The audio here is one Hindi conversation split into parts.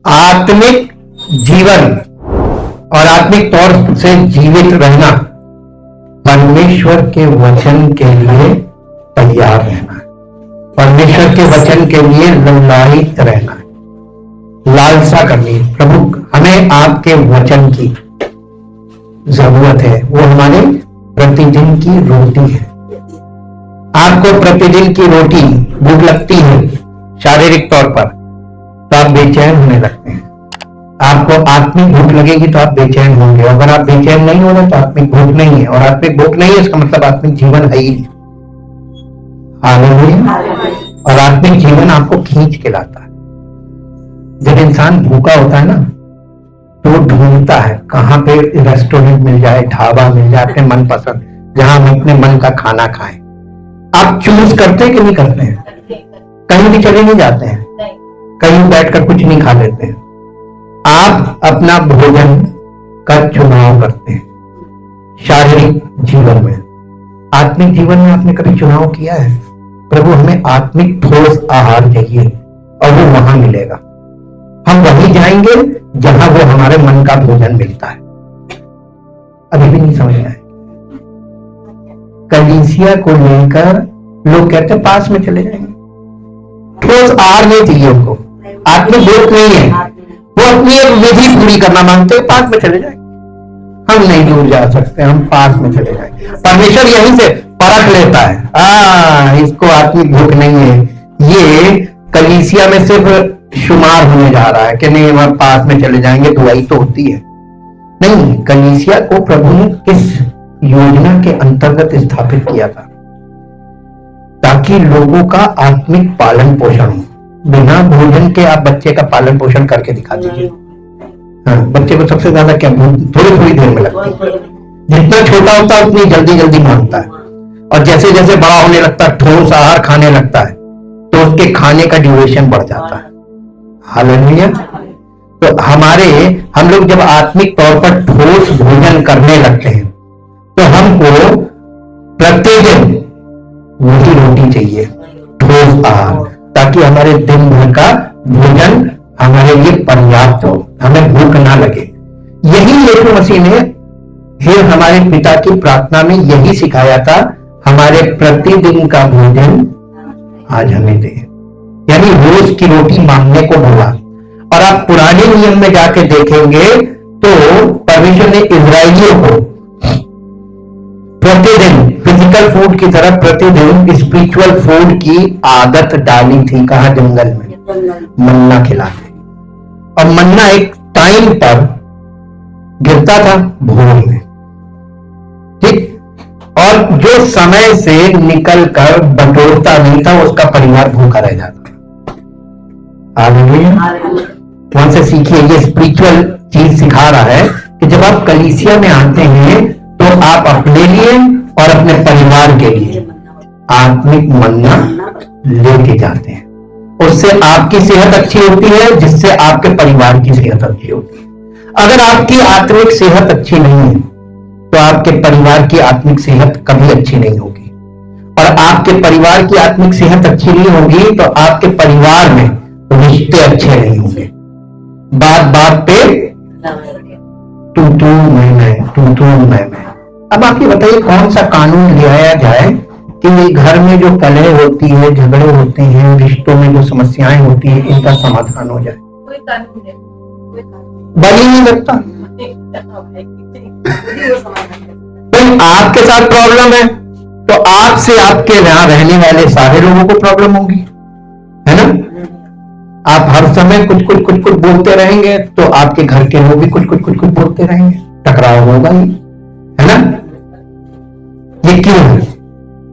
आत्मिक जीवन और आत्मिक तौर से जीवित रहना परमेश्वर के वचन के लिए तैयार रहना, परमेश्वर के वचन के लिए ललायित रहना, लालसा करनी। प्रभु हमें आपके वचन की जरूरत है, वो हमारे प्रतिदिन की रोटी है। आपको प्रतिदिन की रोटी भूख लगती है शारीरिक तौर पर तो आप बेचैन होने लगते हैं। आपको आत्मिक भूख लगेगी तो आप बेचैन होंगे। अगर आप बेचैन नहीं हो रहे तो आत्मिक भूख नहीं है, और आत्मिक भूख नहीं है इसका मतलब आत्मिक जीवन है ही नहीं। हालेलुया। और आत्मिक जीवन आपको खींच के लाता है। जब इंसान भूखा होता है ना तो वो ढूंढता है कहां पे रेस्टोरेंट मिल जाए, ढाबा मिल जाए अपने मनपसंद, जहां हम अपने मन का खाना खाएं। आप चूज करते हैं कि नहीं करते हैं? कहीं भी चले नहीं जाते हैं, कहीं बैठकर कुछ नहीं खा लेते हैं। आप अपना भोजन का चुनाव करते हैं। शारीरिक जीवन में, आत्मिक जीवन में आपने कभी चुनाव किया है? प्रभु हमें आत्मिक ठोस आहार चाहिए और वो वहां मिलेगा। हम वहीं जाएंगे जहां वो हमारे मन का भोजन मिलता है। अभी भी नहीं समझ आए। कलीसिया को लेकर लोग कहते हैं पास में चले जाएंगे। ठोस आहार नहीं चाहिए उनको, आत्मिक भोग नहीं है, वो अपनी एक विधि पूरी करना मांगते हैं। पास में चले जाएंगे, हम नहीं दूर जा सकते, हम पास में चले जाएंगे। परमेश्वर यहीं से परख लेता है, इसको आत्मिक भूख नहीं है, ये कलीसिया में सिर्फ शुमार होने जा रहा है कि नहीं हम पास में चले जाएंगे, दुआई तो होती है। नहीं, कलीसिया को प्रभु ने किस योजना के अंतर्गत स्थापित किया था? ताकि लोगों का आत्मिक पालन पोषण हो। बिना भोजन के आप बच्चे का पालन पोषण करके दिखा दीजिए। हाँ, बच्चे को सबसे ज्यादा क्या थोड़ी थोड़ी देर में लगती है। जितना छोटा होता है उतनी जल्दी जल्दी मांगता है, और जैसे जैसे बड़ा होने लगता है, ठोस आहार खाने लगता है, तो उसके खाने का ड्यूरेशन बढ़ जाता है। हालेलुया। तो हम लोग जब आत्मिक तौर पर ठोस भोजन करने लगते हैं तो हमको प्रतिदिन वही रोटी चाहिए, ठोस आहार, ताकि हमारे दिन भर का भोजन हमारे लिए पर्याप्त हो, हमें भूख ना लगे। यही यीशु मसीह ने फिर हमारे पिता की प्रार्थना में यही सिखाया था, हमारे प्रतिदिन का भोजन आज हमें दे, यानी रोज की रोटी मांगने को बोला। और आप पुराने नियम में जाके देखेंगे तो परमेश्वर ने इजराइलियों को प्रतिदिन फिजिकल फूड की तरह प्रतिदिन स्पिरिचुअल फूड की आदत डाली थी। कहा? जंगल में मन्ना खिलाते, और मन्ना एक टाइम पर गिरता था, भोर में, ठीक। और जो समय से निकलकर बटोरता नहीं था उसका परिवार भूखा रह जाता। वहां से सीखिए, ये स्पिरिचुअल चीज सिखा रहा है कि जब आप कलीसिया में आते हैं तो आप अपने लिए और अपने परिवार के लिए आत्मिक मन्ना लेके जाते हैं। उससे आपकी सेहत अच्छी होती है, जिससे आपके परिवार की सेहत अच्छी होती है। अगर आपकी आत्मिक सेहत अच्छी नहीं है तो आपके परिवार की आत्मिक सेहत कभी अच्छी नहीं होगी, और आपके परिवार की आत्मिक सेहत अच्छी नहीं होगी तो आपके परिवार में रिश्ते अच्छे नहीं होंगे। बात बात पे तू मैं। अब आप ये बताइए कौन सा कानून ले आया जाए कि घर में जो कलह होती है, झगड़े होते हैं, रिश्तों में जो समस्याएं होती है, इनका समाधान हो जाए? कोई कानून नहीं, बल ही नहीं लगता। तो आपके साथ प्रॉब्लम है तो आपसे आपके यहां रहने वाले सारे लोगों को प्रॉब्लम होगी, है ना? आप हर समय कुछ बोलते रहेंगे तो आपके घर के लोग भी कुछ बोलते रहेंगे, टकराव होगा ही, है ना? ये क्यों है?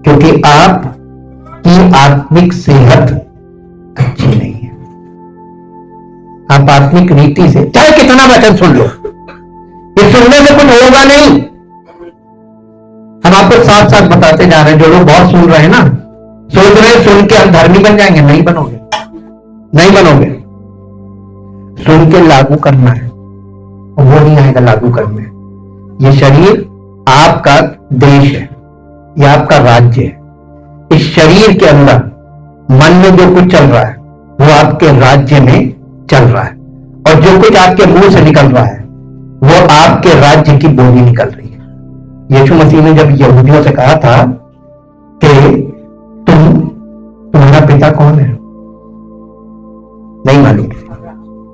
क्योंकि आपकी आत्मिक सेहत अच्छी नहीं है। आप आत्मिक रीति से चाहे कितना वचन सुन लो, ये सुनने से कुछ होगा नहीं। हम आपको साथ साथ बताते जा रहे हैं। जो लोग बहुत सुन रहे हैं ना, सोच रहे हैं सुन के हम धर्मी बन जाएंगे। नहीं बनोगे। सुन के लागू करना है, और वो नहीं आएगा लागू करने। ये शरीर आपका देश है, ये आपका राज्य है। इस शरीर के अंदर मन में जो कुछ चल रहा है वो आपके राज्य में चल रहा है, और जो कुछ आपके मुंह से निकल रहा है वो आपके राज्य की बोली निकल रही है। यीशु मसीह ने जब यहूदियों से कहा था कि तुम्हारा पिता कौन है, नहीं मालूम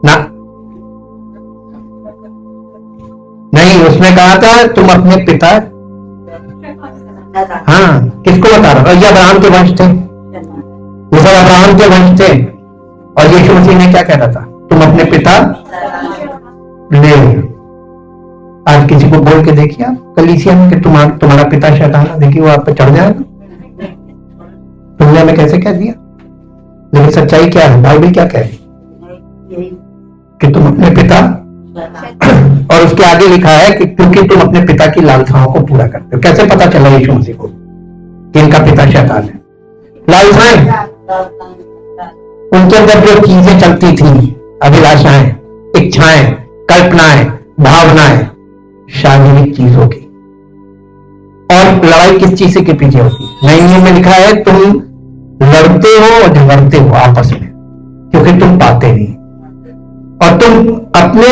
ना, नहीं, उसने कहा था तुम अपने पिता, हाँ किसको बता रहा, ये अब्राहम के वंश थे, वो सब अब्राहम के वंश थे। और यीशु मसीह ने क्या कह रहा था, तुम अपने पिता ले। आज किसी को बोल के देखिए आप कलीसिया में कि तुम्हारा पिता शैतान है, देखिए वो आप पे चढ़ जाएगा। दुनिया में कैसे कह दिया, लेकिन सच्चाई क्या है, बाइबल क्या कह रही कि तुम अपने पिता, और उसके आगे लिखा है कि क्योंकि तुम अपने पिता की लालसाओं को पूरा करते हो। कैसे पता चला यीशु मसीह को कि इनका पिता शैतान है? लालसाएं, उनके अंदर जो चीजें चलती थी, अभिलाषाएं, इच्छाएं, कल्पनाएं, भावनाएं, शारीरिक चीजों की। और लड़ाई किस चीज के पीछे होती है? नए नियम में लिखा है तुम लड़ते हो और झगड़ते हो आपस में क्योंकि तुम पाते नहीं, और तुम अपने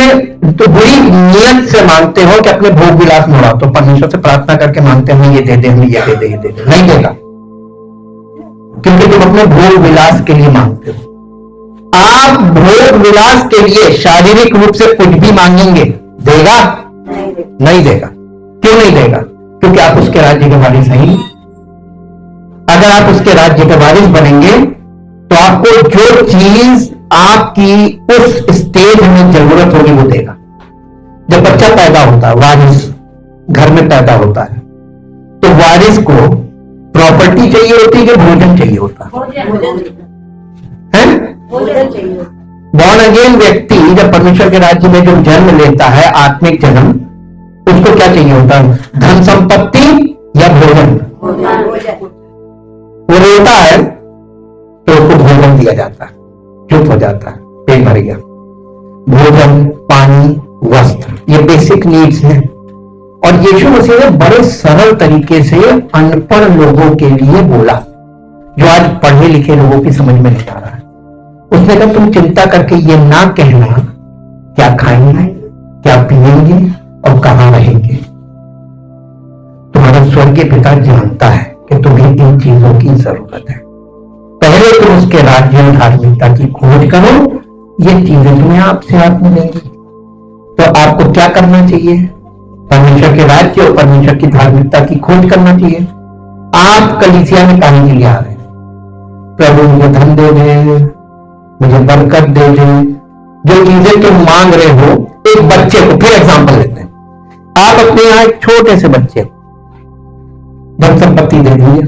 तो बुरी नियत से मांगते हो कि अपने भोग विलास में उड़ाओ। तो परमेश्वर से प्रार्थना करके मांगते हैं ये दे दे, हमें ये दे दे, ये दे दे, नहीं देगा क्योंकि तुम अपने भोग विलास के लिए मांगते हो। आप भोग विलास के लिए शारीरिक रूप से कुछ भी मांगेंगे, देगा? नहीं देगा। क्यों नहीं देगा? क्योंकि आप उसके राज्य के वारिस हैं। अगर आप उसके राज्य के वारिस बनेंगे तो आपको जो चीज आपकी उस स्टेज में जरूरत होगी वो देगा। जब बच्चा पैदा होता है, वारिस घर में पैदा होता है, तो वारिस को प्रॉपर्टी चाहिए होती है कि भोजन चाहिए होता है? बॉर्न अगेन व्यक्ति जब परमेश्वर के राज्य में जो जन्म लेता है, आत्मिक जन्म, उसको क्या चाहिए होता है? धन संपत्ति या भोजन? वो रोता है तो उसको भोजन दिया जाता है, चुप हो जाता है, पेट भर गया। भोजन, पानी, वस्त्र, ये बेसिक नीड्स हैं। और यीशु मसीह ने बड़े सरल तरीके से अनपढ़ लोगों के लिए बोला, जो आज पढ़े लिखे लोगों की समझ में नहीं आ रहा है। उसने कहा तुम चिंता करके ये ना कहना क्या खाएंगे, क्या पिएंगे और कहां रहेंगे। तुम्हारा स्वर्गीय पिता जानता है कि तुम्हें इन चीजों की जरूरत है। पहले तुम उसके राज्य और धार्मिकता की खोज करो, ये चीजें तुम्हें आपसे आप मिलेंगी। तो आपको क्या करना चाहिए? परमेश्वर के राज्य और परमेश्वर की धार्मिकता की खोज करना चाहिए। आप कलीसिया में काहे के लिए आ रहे हैं? प्रभु मुझे धन दे दे, मुझे बरकत दे दे। जो चीजें तुम मांग रहे हो, एक बच्चे को, फिर एग्जांपल लेते हैं, आप अपने यहां एक छोटे से बच्चे को धन संपत्ति दे दीजिए,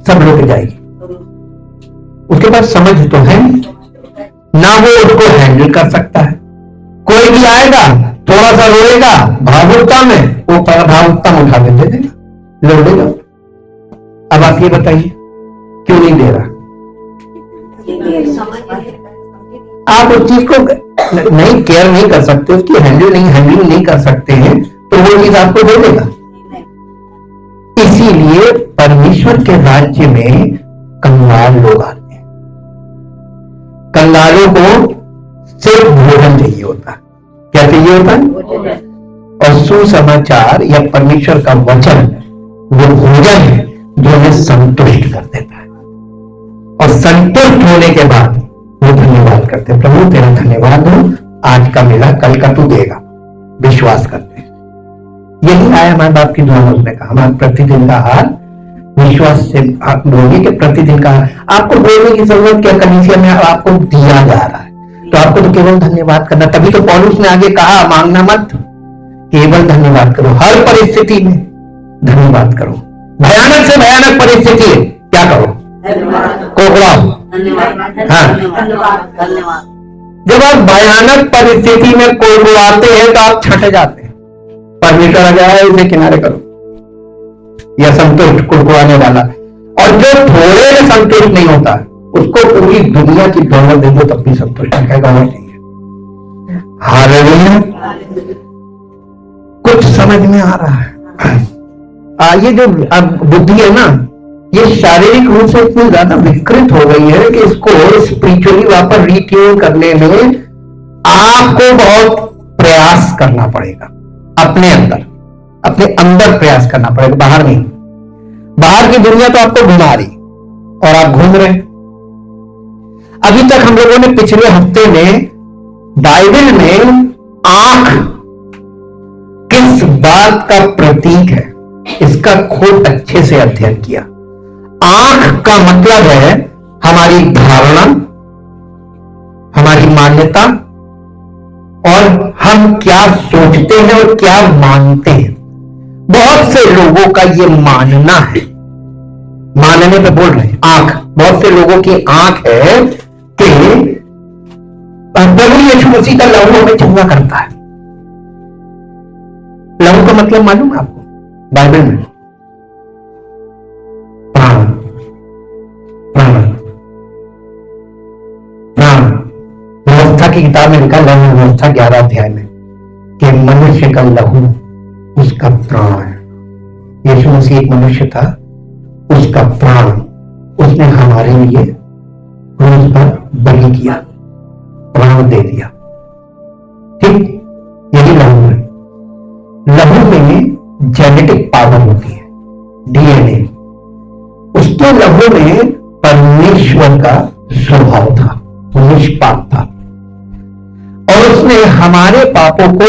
सब लोग जाएगी, उसके पास समझ तो है ना, वो उसको हैंडल कर सकता है। कोई भी आएगा, थोड़ा सा रोएगा, भावुकता में, वो भावुकता में उठा के दे देगा, लौटेगा। अब आप ये बताइए क्यों नहीं दे रहा? आप उस चीज को नहीं केयर नहीं कर सकते, उसकी हैंडल नहीं कर सकते हैं, तो वो चीज आपको दे देगा। इसीलिए परमेश्वर के राज्य में कंगाल लोग आते हैं। कंगालों को सिर्फ भोजन चाहिए होता है। क्या चाहिए होता है? और सुसमाचार या परमेश्वर का वचन वो भोजन है जो हमें संतुष्ट कर देता है। और संतुष्ट होने के बाद वो धन्यवाद करते हैं, प्रभु तेरा धन्यवाद हो, आज का मिला कल का तू देगा, विश्वास करते हैं। यही आया माँ बाप की दुआ में, उसने कहा हमारा प्रतिदिन का आहार, विश्वास से आप बोलिए कि प्रतिदिन का, आपको बोलने की जरूरत क्या, कलीसिया में आपको दिया जा रहा है, तो आपको तो केवल धन्यवाद करना। तभी तो पौलुस ने आगे कहा मांगना मत, केवल धन्यवाद करो, हर परिस्थिति में धन्यवाद करो। भयानक से भयानक परिस्थिति है, क्या करो? कोकड़ाओ। हाँ, जब आप भयानक परिस्थिति में कोकड़ाते हैं तो आप छट जाते हैं। परमेश्वर आ जाए इसे किनारे करो, या संतुष्ट कुड़कुड़ाने वाला। और जो थोड़े में संतुष्ट नहीं होता उसको पूरी दुनिया की दौलत दे दो तब भी संतुष्ट नहीं चाहिए। हालेलुया। कुछ समझ में आ रहा है? ये जो अब बुद्धि है ना, ये शारीरिक रूप से इतनी ज्यादा विकृत हो गई है कि इसको स्पिरिचुअली वापस रिट्यून करने में आपको बहुत प्रयास करना पड़ेगा। अपने अंदर प्रयास करना पड़ेगा, बाहर नहीं। बाहर की दुनिया तो आपको घुमा रही और आप घूम रहे। अभी तक हम लोगों ने पिछले हफ्ते में बाइबल में आंख किस बात का प्रतीक है इसका खूब अच्छे से अध्ययन किया। आंख का मतलब है हमारी धारणा, हमारी मान्यता और हम क्या सोचते हैं और क्या मानते हैं। बहुत से लोगों का ये मानना है, मानने पे बोल रहे हैं आंख, बहुत से लोगों की आंख है कि प्रभु यीशु मसीह का लहू हमें चंगा करता है। लहू का मतलब मालूम है आपको? बाइबल में प्राण, प्राण, प्राण। व्यवस्था की किताब में लिखा, लहू व्यवस्था 11 अध्याय में, कि मनुष्य का लहू उसका प्राण है। यीशु मसीह एक मनुष्य था, उसका प्राण उसने हमारे लिए क्रूस पर बलि किया, प्राण दे दिया। ठीक, यही लहू है। लहू में जेनेटिक पावर होती है, डीएनए। उसके लहू में परमेश्वर का स्वभाव था, वो निष्पाप था और उसने हमारे पापों को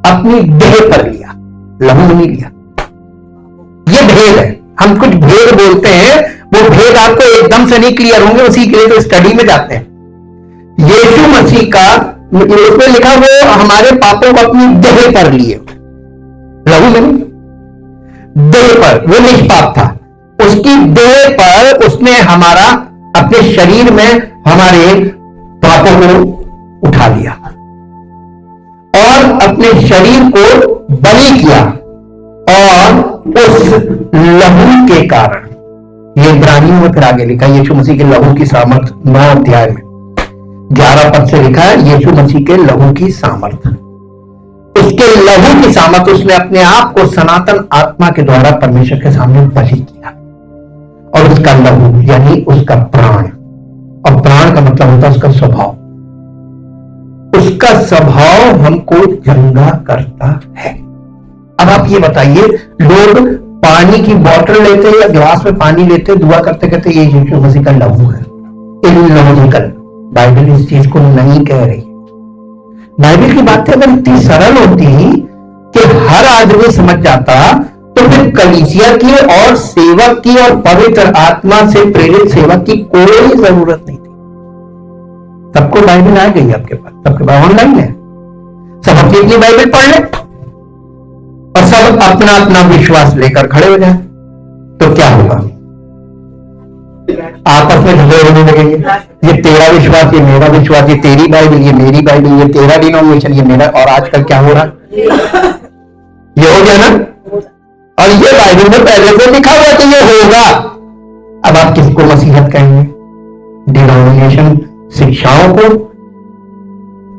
अपनी देह पर लिया, लहू में नहीं लिया। ये भेद है। हम कुछ भेद बोलते हैं, वो भेद आपको एकदम से नहीं क्लियर होंगे, उसी के लिए तो स्टडी में जाते हैं। यीशु मसीह का उसमें लिखा, वो हमारे पापों को अपनी देह पर लिए, लहू में नहीं, देह पर। वो निष्पाप था, उसकी देह पर उसने हमारा, अपने शरीर में हमारे पापों को उठा लिया और अपने शरीर को बलि किया। और उस लहू के कारण, ये इब्रानियों में फिर आगे लिखा, यीशु मसीह के लहू की सामर्थ 9 अध्याय में 11 पद से लिखा है, यीशु मसीह के लहू की सामर्थ। उसके लहू की सामर्थ, उसने अपने आप को सनातन आत्मा के द्वारा परमेश्वर के सामने बलि किया। और उसका लहू यानी उसका प्राण, और प्राण का मतलब होता है उसका स्वभाव। उसका स्वभाव हमको चंगा करता है। अब आप ये बताइए, लोग पानी की बोतल लेते हैं या गिलास में पानी लेते हैं, दुआ करते करते ये यीशु मसीह का लहू है। इलॉजिकल, बाइबल इस चीज को नहीं कह रही। बाइबल की बातें अगर इतनी सरल होती कि हर आदमी समझ जाता, तो फिर कलीसिया की और सेवक की और पवित्र आत्मा से प्रेरित सेवक की कोई जरूरत नहीं थी। सबको बाइबल आ गई आपके पास, सबके पास ऑनलाइन है, सब अपनी अपनी बाइबल पढ़ ले और सब अपना अपना विश्वास लेकर खड़े हो जाए, तो क्या होगा? आपस में झगड़े होने लगेंगे। ये तेरा विश्वास, ये मेरा विश्वास, ये तेरी बाइबल, ये मेरी बाइबल, ये तेरा डिनोमिनेशन, ये मेरा। और आजकल क्या हो रहा है? ये हो गया ना। और ये बाइबल में पहले से लिखा हुआ कि ये होगा। अब आप किसको मसीहत कहेंगे? डिनोमिनेशन शिक्षाओं को।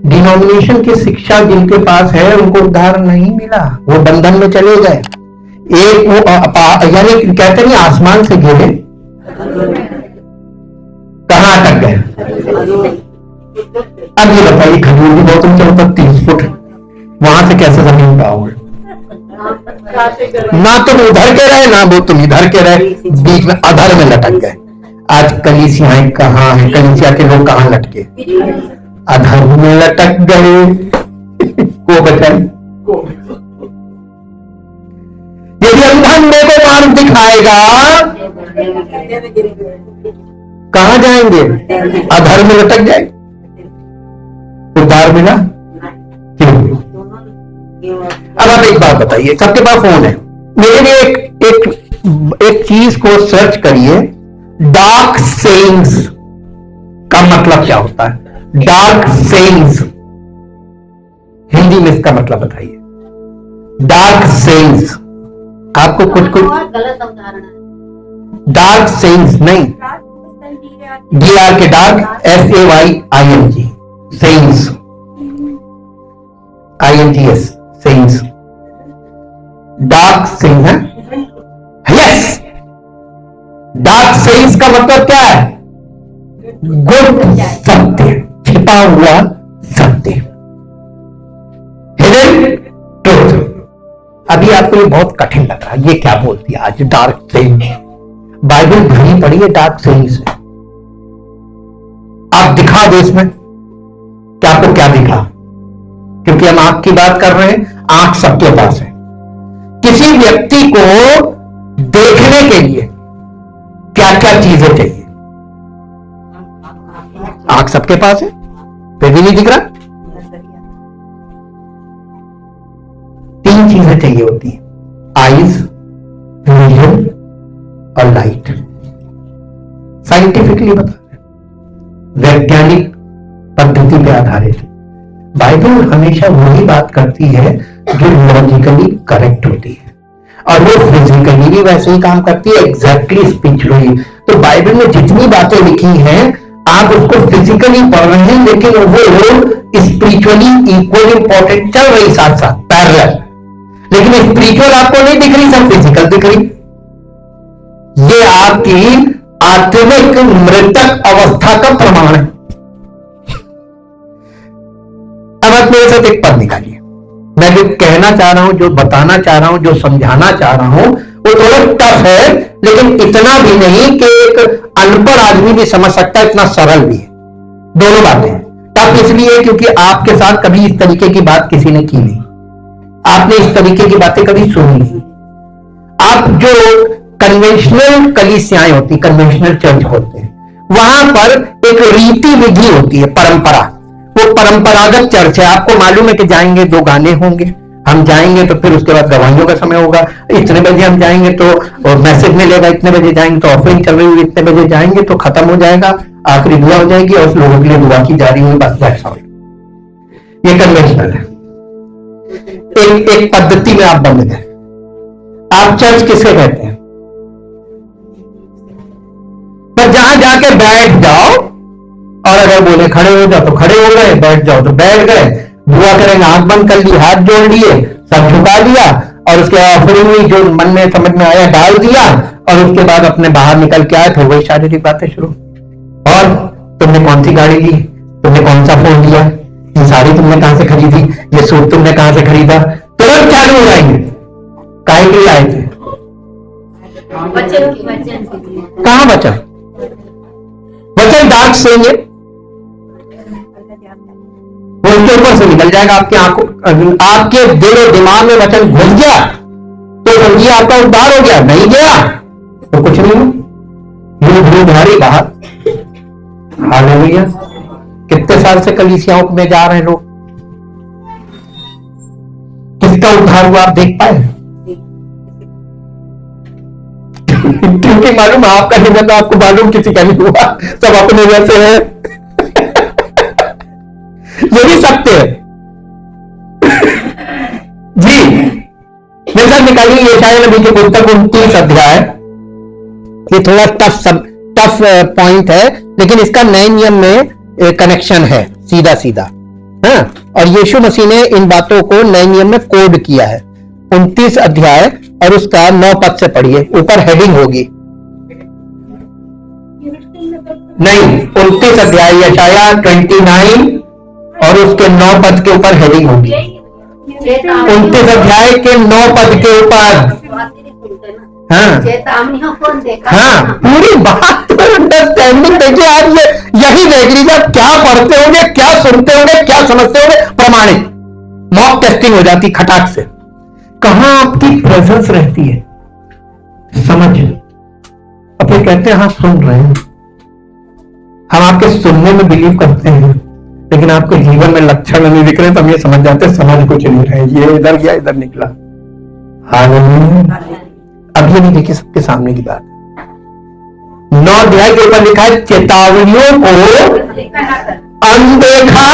डिनोमिनेशन की शिक्षा जिनके पास है उनको उद्धार नहीं मिला, वो बंधन में चले गए। एक वो यानी कहते नहीं आसमान से गिरे, कहां अटक गए? अब ये बताइए, खजूर की बोतल चलता 30 फुट, वहां से कैसे जमीन पे आओगे? ना तुम उधर के रहे ना वो तुम इधर के रहे, बीच में अधर में लटक गए। आज कलीसियाएं कहां है? कलीसिया के लोग कहां लटके? अधर में लटक गए। को बचाए? यदि अंधे को मार्ग दिखाएगा, कहां जाएंगे? अधर में लटक जाए। उद्धार मिला क्यों? अब आप एक बात बताइए, सबके पास फोन है, मेरे लिए एक चीज को सर्च करिए, डार्क सेइंग्स का मतलब क्या होता है? डार्क सेइंग्स हिंदी में इसका मतलब बताइए। डार्क सेइंग्स, आपको कुछ गलत अवधारणा। डार्क सेइंग्स नहीं, DR के dark, SAYING, sayings, INGS, sayings. Dark saying है, यस। डार्क मतलब क्या है? गुप्त सत्य, छिपा हुआ सत्य, हिडन ट्रूथ। अभी आपको ये बहुत कठिन लग रहा है, ये क्या बोल दिया आज, डार्क सेइंग। बाइबल भरी पड़ी है डार्क सेइंग से। आप दिखा दो इसमें कि आपको क्या दिखा, क्योंकि हम आंख की बात कर रहे हैं, आंख सबके पास है। किसी व्यक्ति को देखने के लिए क्या क्या चीजें चाहिए? आंख सबके पास है, फिर भी नहीं दिख रहा। 3 चीजें चाहिए होती है, आईज, विजन और लाइट। साइंटिफिकली बता रहे, वैज्ञानिक पद्धति पे आधारित। बाइबल हमेशा वही बात करती है जो लॉजिकली करेक्ट होती है, और वो फिजिकली भी वैसे ही काम करती है, एग्जैक्टली स्पिरिचुअली। तो बाइबल में जितनी बातें लिखी हैं, आप उसको फिजिकली पढ़ रहे हैं, लेकिन वो स्पिरिचुअली इक्वल इंपॉर्टेंट चल रही, साथ साथ पैरेलल। लेकिन स्पिरिचुअल आपको नहीं दिख रही, सब फिजिकल दिख रही। ये आपकी आत्मिक मृतक अवस्था का प्रमाण है। अब आप मेरे साथ एक पद निकालिए। मैं जो कहना चाह रहा हूं, जो बताना चाह रहा हूं, जो समझाना चाह रहा हूं, वो थोड़ा टफ है, लेकिन इतना भी नहीं कि एक अनपढ़ आदमी भी समझ सकता है, इतना सरल भी है। दोनों बातें टफ इसलिए क्योंकि आपके साथ कभी इस तरीके की बात किसी ने की नहीं, आपने इस तरीके की बातें कभी सुनी नहीं। आप जो कन्वेंशनल कलीसियाएं होती, कन्वेंशनल चर्च होते हैं, वहां पर एक रीति विधि होती है, परंपरा। वो परंपरागत चर्च है। आपको मालूम है कि जाएंगे 2 गाने होंगे, हम जाएंगे तो फिर उसके बाद गवाहियों का समय होगा, इतने बजे हम जाएंगे तो मैसेज मिलेगा, इतने बजे जाएंगे तो ऑफरिंग चल रही होगी, इतने बजे जाएंगे तो खत्म हो जाएगा, आखिरी दुआ हो जाएगी और लोगों के लिए दुआ की जा रही होगी, बस दैट्स ऑल। ये कन्वेंशनल है। एक पद्धति में आप बंद गए। आप चर्च किसे कहते हैं? पर जहां जाके बैठ जाओ, और अगर बोले खड़े हो जाओ तो खड़े हो गए, बैठ जाओ तो बैठ गए, दुआ करेंगे आंख बंद कर ली, हाथ जोड़ लिए, सब झुका लिया, और उसके ऑफरिंग में जो मन में समझ में आया डाल दिया, और उसके बाद अपने बाहर निकल के आए, फिर वही शारीरिक बातें शुरू। और तुमने कौन सी गाड़ी ली, तुमने कौन सा फोन लिया, ये साड़ी तुमने कहां से खरीदी, ये सूट तुमने कहां से खरीदा, तुरंत चालू हो जाएंगे। काहे के लिए आए थे? कहां वचन? वचन डार्क सेइंग है, वो उसके ऊपर से निकल जाएगा। आपके आंखों, आपके दिल और दिमाग में वचन घुस गया तो समझिए आपका उद्धार हो गया, नहीं गया तो कुछ नहीं हो, भारी बाहर। हालेलुया। कितने साल से कलीसियाओं में जा रहे हैं लोग, किसका उद्धार हुआ आप देख पाए? क्योंकि मालूम आपका नहीं बता, आपको मालूम किसी का नहीं हुआ, सब अपने जैसे है। ये भी सत्य है जी। मेरे साथ निकालिए यशायाह नबी की पुस्तक 29 अध्याय। ये थोड़ा टफ पॉइंट है, लेकिन इसका नए नियम में कनेक्शन है सीधा सीधा। हाँ, और यीशु मसीह ने इन बातों को नए नियम में कोड किया है। 29 अध्याय और उसका 9 पद से पढ़िए, ऊपर हेडिंग होगी। नहीं, 29 अध्याय यशायाह 29 और उसके 9 पद के ऊपर हेडिंग होगी। 29 अध्याय के 9 पद के ऊपर। हाँ, पूरी बात अंडरस्टैंडिंग देखिए आप। यही देख लीजिए आप क्या पढ़ते होंगे, क्या सुनते होंगे, क्या समझते होंगे, प्रमाणित मॉक टेस्टिंग हो जाती खटाक से। कहां आपकी प्रेजेंस रहती है, समझ। अब ये कहते हैं हाँ सुन रहे हैं, हम आपके सुनने में बिलीव करते हैं, लेकिन आपके जीवन में लक्षण नहीं दिख रहे, तो हम ये समझ जाते हैं समझ कुछ नहीं रहे, ये इधर गया इधर निकला। हालेलुया। अब ये नहीं देखिए सबके सामने की बात। 9 अध्याय के ऊपर लिखा है चेतावनियों को अनदेखा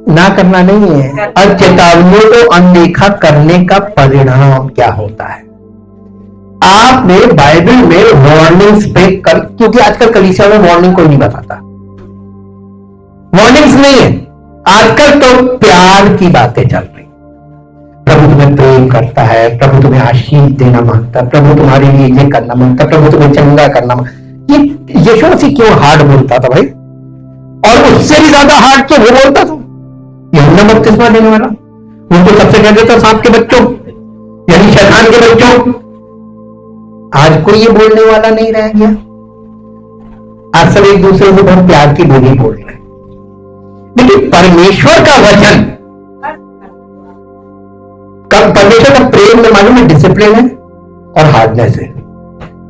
ना करना नहीं है, और चेतावनियों को अनदेखा करने का परिणाम क्या होता है। आपने बाइबल में वार्निंग्स पे क्योंकि आजकल कलीसिया में वार्निंग कोई नहीं बताता, वार्निंग्स नहीं है आजकल, तो प्यार की बातें चल रही। प्रभु तुम्हें प्रेम प्रेम करता है, प्रभु तुम्हें आशीष देना मांगता है, प्रभु तुम्हारे लिए ये करना मांगता है, प्रभु तुम्हें चंगा करना मांगता। ये यीशु मसीह क्यों हार्ड बोलता था भाई? और उससे भी ज्यादा हार्ड तो वो बोलता था यूहन्ना बपतिस्मा देने वाला। वो तो सबसे कह देता सांप के बच्चों, यानी शैतान के बच्चों। आज कोई ये बोलने वाला नहीं रह गया। आज सब एक दूसरे से बहुत प्यार की बोली बोल रहे हैं। लेकिन परमेश्वर का वचन, परमेश्वर का प्रेम में मालूम है डिसिप्लिन है और हार्डनेस है।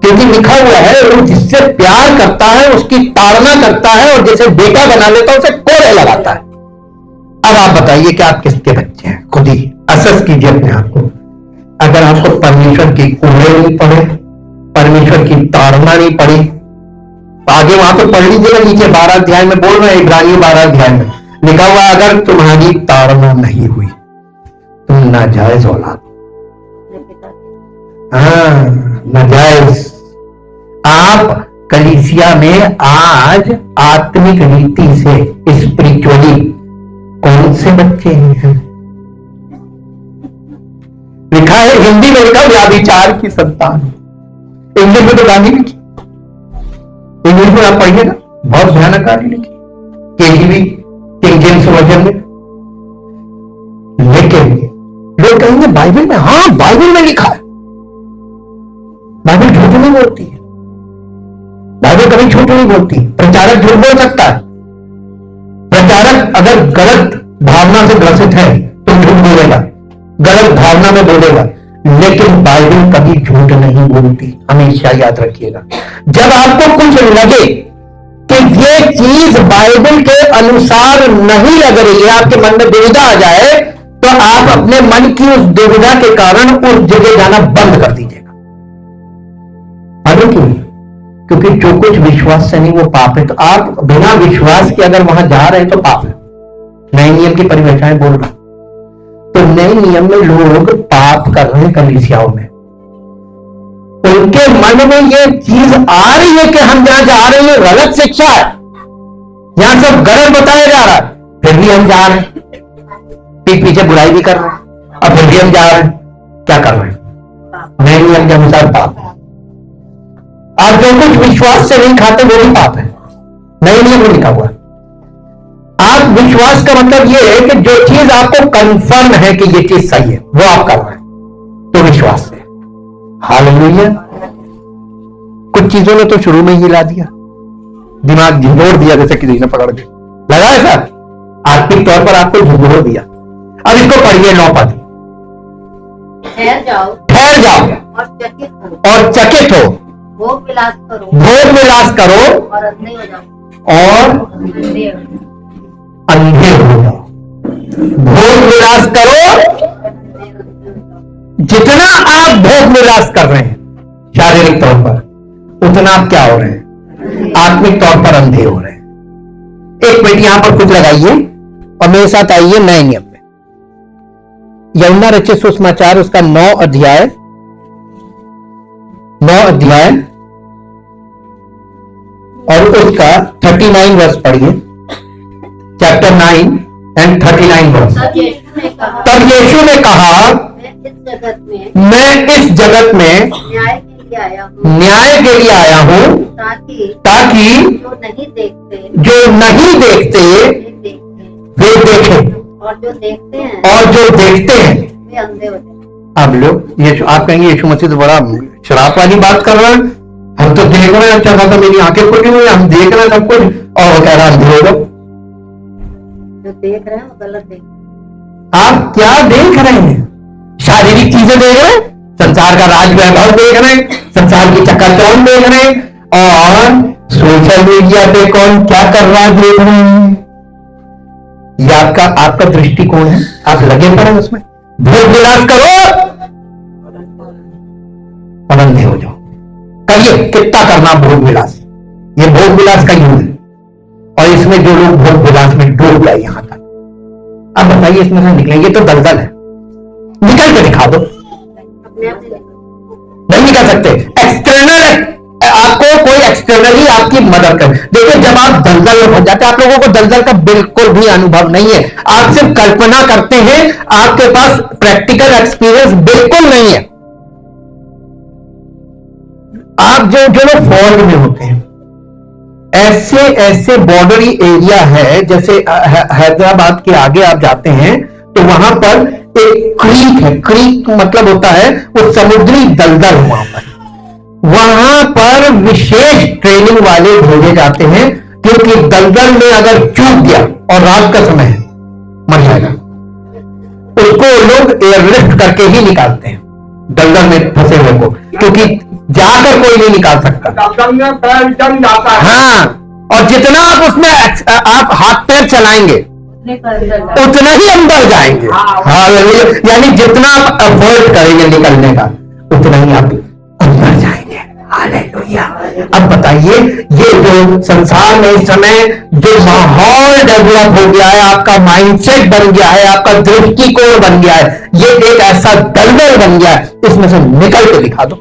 क्योंकि लिखा हुआ है वो जिससे प्यार करता है उसकी ताड़ना करता है, और जैसे बेटा बना लेता है उसे कोड़े लगाता है। अब आप बताइए कि आप किसके बच्चे हैं? खुद ही असस कीजिए अपने आप को। अगर आपको परमेश्वर की कोड़े नहीं पड़े, परमेश्वर की ताड़ना नहीं पड़ी, आगे वहां पर पढ़ लीजिएगा, नीचे 12 अध्याय में बोल रहे हैं, इब्रानियों 12 अध्याय में लिखा हुआ अगर तुम्हारी ताड़ना नहीं हुई तुम नाजायज औलाद। हाँ, नाजायज। आप कलीसिया में आज आत्मिक रीति से स्पिरिचुअली कौन से बच्चे हैं? लिखा है हिंदी में, लिखा व्याभिचार की संतान। इंग्लिश में तो गाली लिखी, इंग्लिश में आप पढ़िएगा बहुत भयानक गाली लिखी, केजीबी किंग जेम्स वर्जन में। लेकिन लोग कहेंगे बाइबल में, हाँ बाइबल में लिखा है। बाइबल झूठ नहीं बोलती है, बाइबल कभी झूठ नहीं बोलती। प्रचारक झूठ बोल सकता है। प्रचारक अगर गलत भावना से ग्रसित है तो झूठ बोलेगा, गलत भावना में बोलेगा, लेकिन बाइबल कभी झूठ नहीं बोलती। हमेशा याद रखिएगा। जब आपको कुछ लगे कि ये चीज बाइबल के अनुसार नहीं लग रही है, आपके मन में दुविधा आ जाए, तो आप अपने मन की उस दुविधा के कारण उस जगह जाना बंद कर दीजिएगा। मालूम क्यों? क्योंकि जो कुछ विश्वास से नहीं वो पाप है। तो आप बिना विश्वास के अगर वहां जा रहे हैं तो पाप है। नए नियम की परिभाषाएं बोल रहा हूं। तो नए नियम में लोग पाप कर रहे हैं कलीसियाओं में। उनके मन में ये चीज आ रही है कि हम जहां जा रहे हैं गलत शिक्षा है, यहां सब गलत बताया जा रहा है, फिर भी हम जा रहे हैं, पीठ पीछे बुराई भी कर रहे हैं, अब फिर भी हम जा रहे हैं। क्या कर रहे हैं? नए नियम के अनुसार पाप है। आप जो कुछ विश्वास से नहीं खाते वो भी पाप है, नए नियम में लिखा हुआ है। आप विश्वास का मतलब ये है कि जो चीज आपको कंफर्म है कि ये चीज सही है वो आप कर रहे हैं, तो विश्वास से। हालेलुया। कुछ चीजों ने तो शुरू में ही हिला दिया, दिमाग झिझोड़ दिया, जैसे किसी ने पकड़ के लगा है सर, आर्थिक तौर पर आपको झिझोड़ दिया। अब इसको पढ़िए 9 पद। ठहर जाओ और चकित हो, भोग विलास करो और अंधे हो जाओ। भोग विलास करो, जितना आप भोग विलास कर रहे हैं शारीरिक तौर पर, उतना आप क्या हो रहे हैं? आत्मिक तौर पर अंधे हो रहे हैं। एक मिनट यहां पर कुछ लगाइए और मेरे साथ आइए नए नियम में। यूहन्ना रचित सुसमाचार उसका 9 अध्याय और उसका 39 वर्ष पढ़िए। चैप्टर 9 एंड 39 वर्ष। तब यीशु ने कहा मैं इस जगत में न्याय के लिए आया हूं ताकि जो नहीं देखते वे देखें, और जो देखते हैं वे अंधे हो जाएं। अब लोग ये आप कहेंगे यीशु मसीह तो बड़ा शराब वाली बात कर रहे हैं, हम तो देख रहे हैं, अच्छा खासा मेरी आंखें खुली हुई, हम देख रहे हैं सब कुछ, और वो कह रहा है अंधे हो जाओ। जो देख रहे हैं वो गलत देख रहे हैं। आप क्या देख रहे हैं? शारीरिक चीजें देख रहे हैं, संसार का राज वैभव देख रहे हैं, संसार की चकाचौंध देख रहे हैं, और सोशल मीडिया पे कौन क्या कर रहा है देख रहे हैं। ये आपका दृष्टिकोण है, आप लगे पड़े उसमें। भोग विलास करो और अंधे हो जाओ। कहिए कितना करना भोग विलास? ये भोग विलास का युग है, और इसमें जो लोग भोग विलास में डूब गए यहां तक, अब बताइए इसमें से निकलेंगे तो दलदल है, निकल के दिखा दो। नहीं निकल सकते। एक्सटर्नल आपको कोई एक्सटर्नली आपकी मदद करें। देखिए जब आप दलदल में फंस जाते हैं, आप लोगों को दलदल का बिल्कुल भी अनुभव नहीं है, आप सिर्फ कल्पना करते हैं, आपके पास प्रैक्टिकल एक्सपीरियंस बिल्कुल नहीं है। आप जो लोग फॉल्ट में होते हैं, ऐसे ऐसे बॉर्डरी एरिया है, जैसे हैदराबाद के आगे आप जाते हैं तो वहां पर एक क्रीक है, क्रीक मतलब होता है वो समुद्री दलदल, वहां पर विशेष ट्रेनिंग वाले भेजे जाते हैं, क्योंकि दलदल में अगर चूक गया और रात का समय है, मर जाएगा, उसको लोग एयरलिफ्ट करके ही निकालते हैं दलदल में फंसे हुए को, क्योंकि जाकर कोई नहीं निकाल सकता, दलदल में पैर जम जाता है। हाँ, और जितना आप उसमें आप हाथ पैर चलाएंगे उतना ही अंदर जाएंगे। हाँ, यानी जितना आप अवॉइड करेंगे निकलने का, उतना ही आप अंदर जाएंगे। हालेलुया। अब बताइए, ये जो संसार में इस समय जो माहौल डेवलप हो गया है, आपका माइंडसेट बन गया है, आपका दृष्टिकोण बन गया है, ये एक ऐसा दलदल बन गया है, इसमें से निकल के दिखा दो।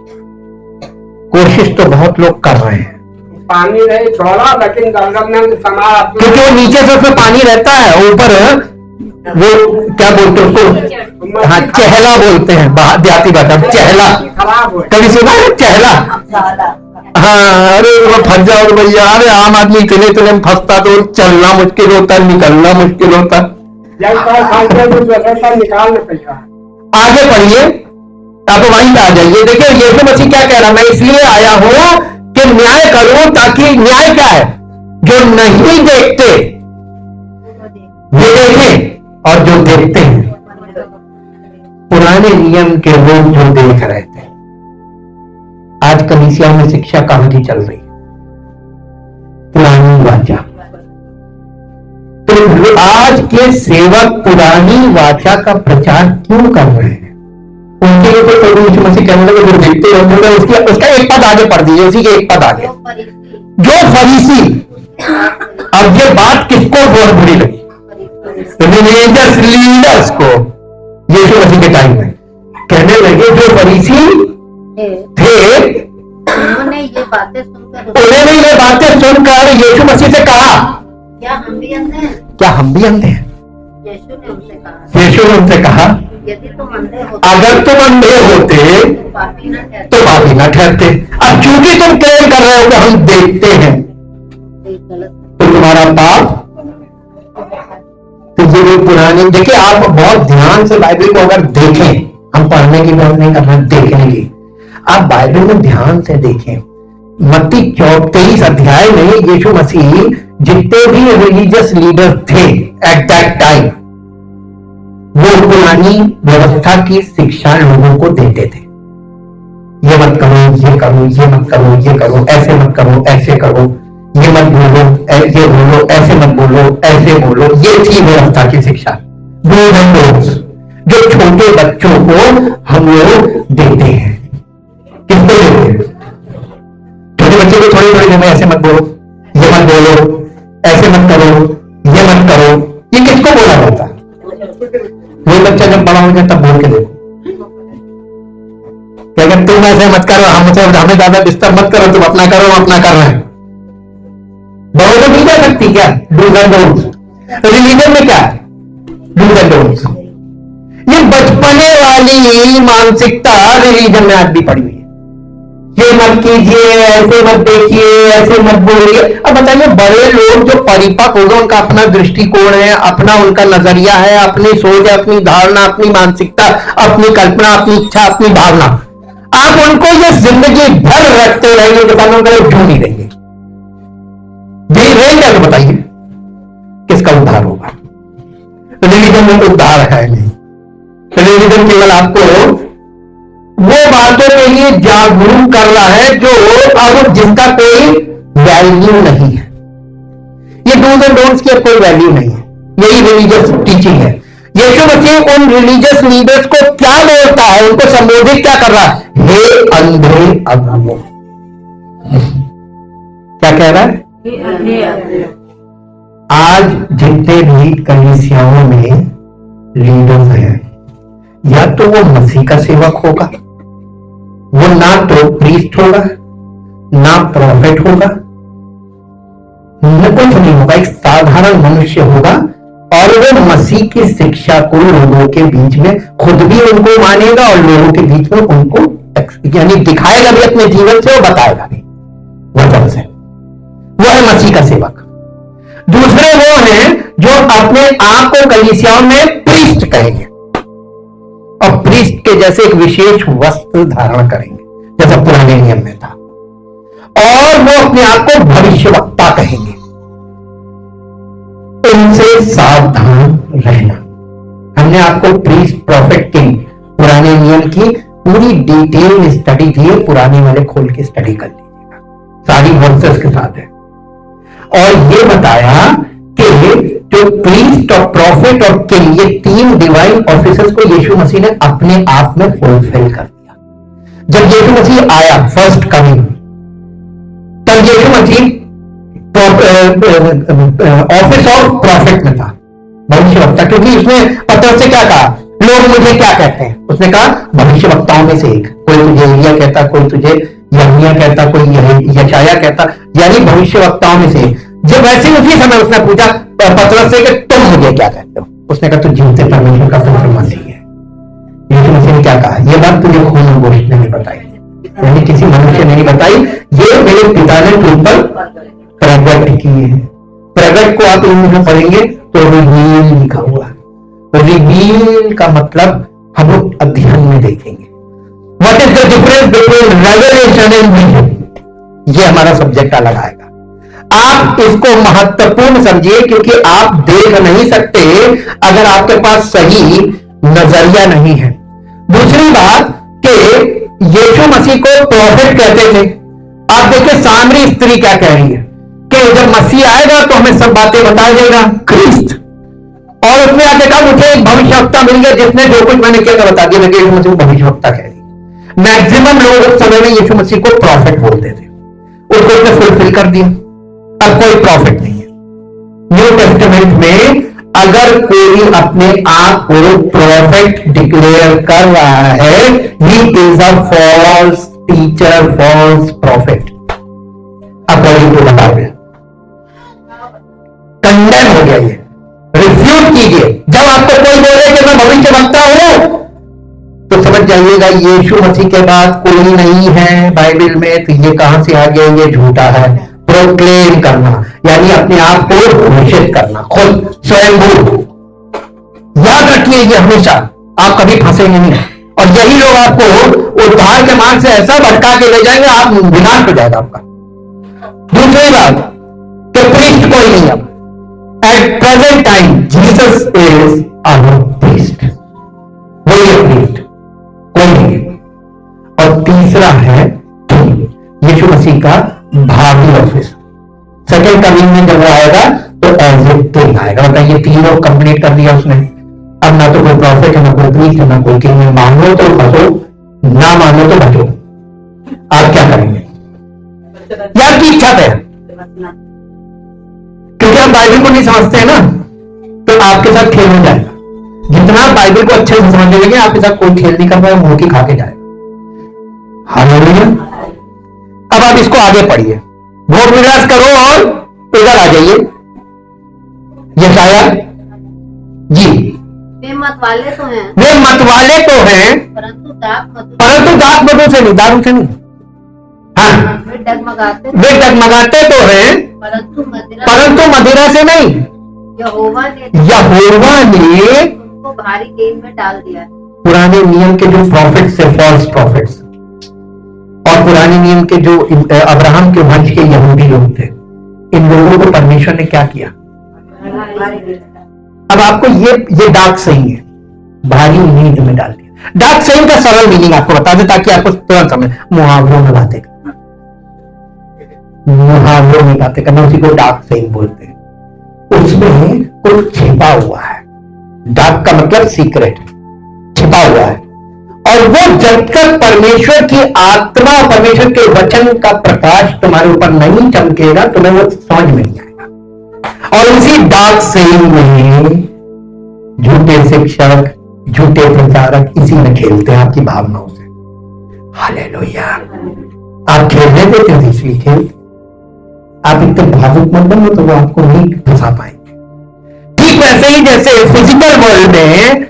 कोशिश तो बहुत लोग कर रहे हैं, पानी नहीं छोड़ा, लेकिन दलदल में समा, क्योंकि वो नीचे से उसमें पानी रहता है, ऊपर वो क्या बोलते हैं उसको, हाँ चहला बोलते हैं देहाती भाषा में, चहला, खराब हो कभी सुना है चहला? हाँ, अरे वो फंस जाओ भैया, अरे आम आदमी इतने में फंसता तो चलना मुश्किल होता, निकलना मुश्किल होता। निकालने पैसा आगे पढ़िए, आप वहीं आ जाइए। देखिए यीशु मसीह क्या कह रहा है, मैं इसलिए आया हूं कि न्याय करूं, ताकि न्याय क्या है, जो नहीं देखते वे देखें, और जो देखते हैं, पुराने नियम के लोग जो देख रहे थे, आज कलीसिया में शिक्षा कहां की चल रही है, पुरानी वाचा। तो आज के सेवक पुरानी वाचा का प्रचार क्यों कर रहे हैं? उनके लिए तो प्रभु यीशु मसीह कहने लगे जो देखते हैं, उसका एक पद आगे पढ़ दीजिए, उसी के एक पद आगे, जो फरीसी। अब ये बात किसको बहुत बुरी लगी? रिलीजियस लीडर्स को। यीशु मसीह के टाइम में कहने लगे जो फरीसी थे, उन्होंने ये बातें सुनकर यीशु मसीह से कहा, क्या हम भी अंधे हैं? क्या हम भी अंधे हैं? यीशु ने उनसे कहा यदि तुम अंधे होते, अगर तुम अंधे होते तो पापी न ठहरते। तो पापी न ठहरते। अब चूंकि तुम क्लेम कर रहे हो कि हम देखते हैं, ये गलत तो तुम्हारा पाप। तो ये पुराने, देखिए आप बहुत ध्यान से बाइबल को अगर देखें, हम पढ़ने की बात नहीं कर रहे, देखने की, आप बाइबल में ध्यान से देखें, मत्ती 23 अध्याय में यीशु मसीह जितने भी रिलीजियस लीडर थे एट दैट टाइम, वो पुरानी व्यवस्था की शिक्षा लोगों को देते थे। ये मत करो, ये करो, ये मत करो, ये करो, ऐसे मत करो, ऐसे करो, ये मत बोलो, ये बोलो, ऐसे मत बोलो, ऐसे बोलो। ये थी व्यवस्था की शिक्षा, डूज एंड डोंट्स, जो छोटे बच्चों को हम लोग देते हैं। किसको देते हैं? छोटे बच्चे को थोड़ी थोड़ी देर में ऐसे मत बोलो, ये मत बोलो, ऐसे मत करो, ये मत करो। ये किसको बोला जाता है? वो बच्चा जब बड़ा हो जाए तब बोल के देखो, क्या अगर तुम ऐसे मत करो, हमें ज्यादा डिस्टर्ब मत करो, तुम अपना करो, हम अपना कर रहे हैं। बड़ों को नहीं जा सकती क्या डूज एंड डोंट्स? रिलीजन में क्या डूज एंड डोंट्स? ये बचपने वाली मानसिकता रिलीजन में आज भी पड़ी हुई है। ये मत कीजिए, ऐसे मत देखिए, ऐसे मत बोलिए। अब बताइए, बड़े लोग जो परिपक्व हो गए, उनका अपना दृष्टिकोण है, अपना उनका नजरिया है, अपनी सोच है, अपनी धारणा, अपनी मानसिकता, अपनी कल्पना, अपनी इच्छा, अपनी भावना। आप उनको ये जिंदगी भर रखते रहेंगे, दुकानों के क्यों नहीं रहेंगे? रहेंगे तो बताइए किसका उद्धार होगा? रिलीजन में उद्धार है नहीं। रिलीजन केवल आपको वो बातों के लिए जागरूक कर रहा है जो अब जिसका कोई वैल्यू नहीं है। ये डूज एंड डोंट्स की कोई वैल्यू नहीं है। यही रिलीजियस टीचिंग है। यीशु मसीह उन रिलीजियस लीडर्स को क्या बोलता है? उनको संबोधित क्या कर रहा है? हे अंधे अगुओं। क्या कह रहा है? आज जितने भी कलीसियाओं में लीडर्स हैं, या तो वो मसीह का सेवक होगा, वो ना तो प्रीस्ट होगा, ना प्रॉफिट होगा, न कुछ नहीं होगा, एक साधारण मनुष्य होगा और वो मसीह की शिक्षा को लोगों के बीच में खुद भी उनको मानेगा और लोगों के बीच में उनको यानी दिखाएगा भी अपने जीवन से और बताएगा भी वचन से। वो है मसीह का सेवक। दूसरे वो हैं जो अपने आप को कलीसियाओं में प्रीस्ट कहेंगे और प्रीस्ट के जैसे एक विशेष वस्त्र धारण करेंगे जैसा पुराने नियम में था, और वो अपने आप को भविष्यवक्ता कहेंगे। इनसे सावधान रहना। हमने आपको प्रीस्ट, प्रॉफिट, किंग पुराने नियम की पूरी डिटेल स्टडी दी है, पुराने वाले खोल के स्टडी कर लीजिएगा, सारी वर्सेस के साथ है। और ये बताया कि जो प्रीस्ट और प्रॉफिट और किंग, ये तीन डिवाइन ऑफिसर्स को यीशु मसीह ने अपने आप में फुलफिल कर दिया। जब यीशु मसीह आया फर्स्ट कमिंग, तब यीशु मसीह ऑफिस ऑफ प्रॉफिट में था, भविष्यवक्ता, क्योंकि उसने पत्र से क्या कहा, लोग मुझे क्या कहते हैं, उसने कहा भविष्यवक्ताओं में से एक, कोई तुझे एलिया कहता, कोई तुझे यर्मिया कहता, कोई यशाया कहता, यानी भविष्यवक्ताओं में से। जब वैसे उसी समय उसने पूछा पत्रस से कि तुम मुझे क्या कहते हो, उसने कहा तू जीवते परमेश्वर का पुत्र मसीह है। यीशु मसीह ने क्या कहा, यह बात तुझे खून और गोश्त ने नहीं बताई, यानी किसी मनुष्य ने नहीं बताई, ये मेरे पिता ने तुम पर प्रकट की है। प्रकट को आप इंग्लिश में पढ़ेंगे तो रिवील लिखा हुआ है। रिवील का मतलब हम लोग अध्ययन में देखेंगे। What is the difference between revelation and vision, ये हमारा सब्जेक्ट अलग आएगा। आप इसको महत्वपूर्ण समझिए, क्योंकि आप देख नहीं सकते अगर आपके पास सही नजरिया नहीं है। दूसरी बात कि यीशु मसीह को प्रॉफिट कहते थे। आप देखिए सामरी स्त्री क्या कह रही है कि जब मसीह आएगा तो हमें सब बातें बता देगा, क्रिस्ट। और उसने आके कहा मुझे एक भविष्यवक्ता मिल गया जिसने जो कुछ मैंने क्या बता दिया, लेकिन यीशु मसीह को भविष्यवक्ता कह रही। मैक्सिमम लोग उस समय में यीशु मसीह को प्रॉफिट बोलते थे, उसको उसने फुलफिल कर दिया। अब कोई प्रॉफिट नहीं है। न्यू टेस्टामेंट में अगर कोई अपने आप को प्रॉफिट डिक्लेयर कर रहा है, he is a false teacher, false prophet according to the Bible. Condemn हो गया ये, रिफ्यूज कीजिए। जब आपको कोई बोले कि मैं भविष्यवक्ता हूं तो समझ जाइएगा यीशु मसीह के बाद कोई नहीं है बाइबल में, तो ये कहां से आ गया, ये झूठा है। प्रोक्लेम करना यानी अपने आप को घोषित करना, खुद स्वयंभू। याद रखिए ये हमेशा, आप कभी फंसेंगे नहीं। और यही लोग आपको उद्धार के मार्ग से ऐसा भटका के ले जाएंगे, आप विनाश हो जाएगा आपका। दूसरी बात कि प्रीस्ट कोई नहीं अब। At present time Jesus is our priest, वही है प्रीस्ट, कोई नहीं। और तीसरा है यीशु मसीह का भावी ऑफिस। सेकेंड कमिंग में जब वो आएगा तो एज ए किंग आएगा। मतलब ये तीनों कंप्लीट कर दिया उसने। अब ना तो कोई प्रॉफिट है, ना कोई प्रीस्ट है, ना कोई किंग है। मानो तो फंसो, ना मानो तो बचो। आप क्या करेंगे, ये आपकी इच्छा है। क्योंकि आप बाइबल को नहीं समझते हैं ना, तो आपके साथ खेल हो जाएगा। जितना आप बाइबल को अच्छे से समझने लगे, आपके साथ कोई खेल नहीं कर पाए, मुंह की खा के जाएगा। हालेलुया। अब आप इसको आगे पढ़िए, भोग विलास करो और इधर आ जाइए। यशाया जी, वे मत वाले तो हैं, वे मत वाले तो हैं, परंतु दाख मधु से नहीं, दारू से नहीं। हाँ, वे डगमगाते तो हैं, परंतु मदिरा से नहीं। यहोवा ने उनको भारी गेंद में डाल दिया। पुराने नियम के जो प्रॉफिट्स है, फॉल्स प्रॉफिट्स, और पुराने नियम के जो अब्राहम के वंश के यहूदी लोग थे, इन लोगों को परमेश्वर ने क्या किया। अब आपको ये डार्क सही है, भारी नींद में डाल दिया। डार्क सही का सरल मीनिंग आपको बता दे ताकि आपको तुरंत समझ। मुहावरों में बातें करना, मुहावरों में बातें करना, उसी को डार्क सही बोलते हैं। उसमें कुछ छिपा हुआ है। डार्क का मतलब सीक्रेट, छिपा हुआ है। और वो जब तक परमेश्वर की आत्मा, परमेश्वर के वचन का प्रकाश तुम्हारे ऊपर नहीं चमकेगा, तुम्हें वो समझ में नहीं आएगा। और उसी डार्क सेइंग में झूठे शिक्षक, झूठे प्रचारक इसी में खेलते हैं आपकी भावनाओं से। हालेलुया। आप खेलने देते हैं तीसरी खेल, आप इतने भावुक मत बनो तो वो आपको नहीं फंसा पाएंगे। ठीक वैसे ही जैसे फिजिकल वर्ल्ड में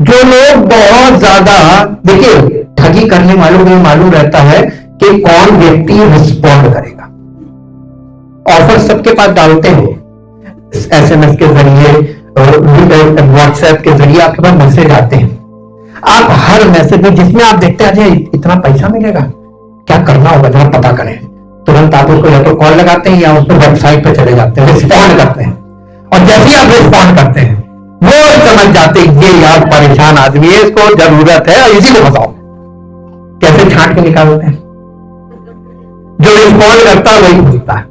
जो लोग बहुत ज्यादा, देखिए ठगी करने वालों को मालूम रहता है कि कौन व्यक्ति रिस्पॉन्ड करेगा। ऑफर सबके पास डालते हैं, एसएमएस के जरिए और व्हाट्सएप के जरिए आपके पास मैसेज आते हैं। आप हर मैसेज में जिसमें आप देखते हैं अजय इतना पैसा मिलेगा, क्या करना होगा जरा पता करें, तुरंत आप उसको या तो कॉल लगाते हैं या उस पर वेबसाइट पर चले जाते हैं, रिस्पॉन्ड करते हैं। और जैसे ही आप रिस्पॉन्ड करते हैं वो समझ जाते हैं ये यार परेशान आदमी है, इसको जरूरत है, इसी को बताओ। कैसे छांट के निकालते हैं, जो रिस्पॉन्ड करता है वही पूछता है।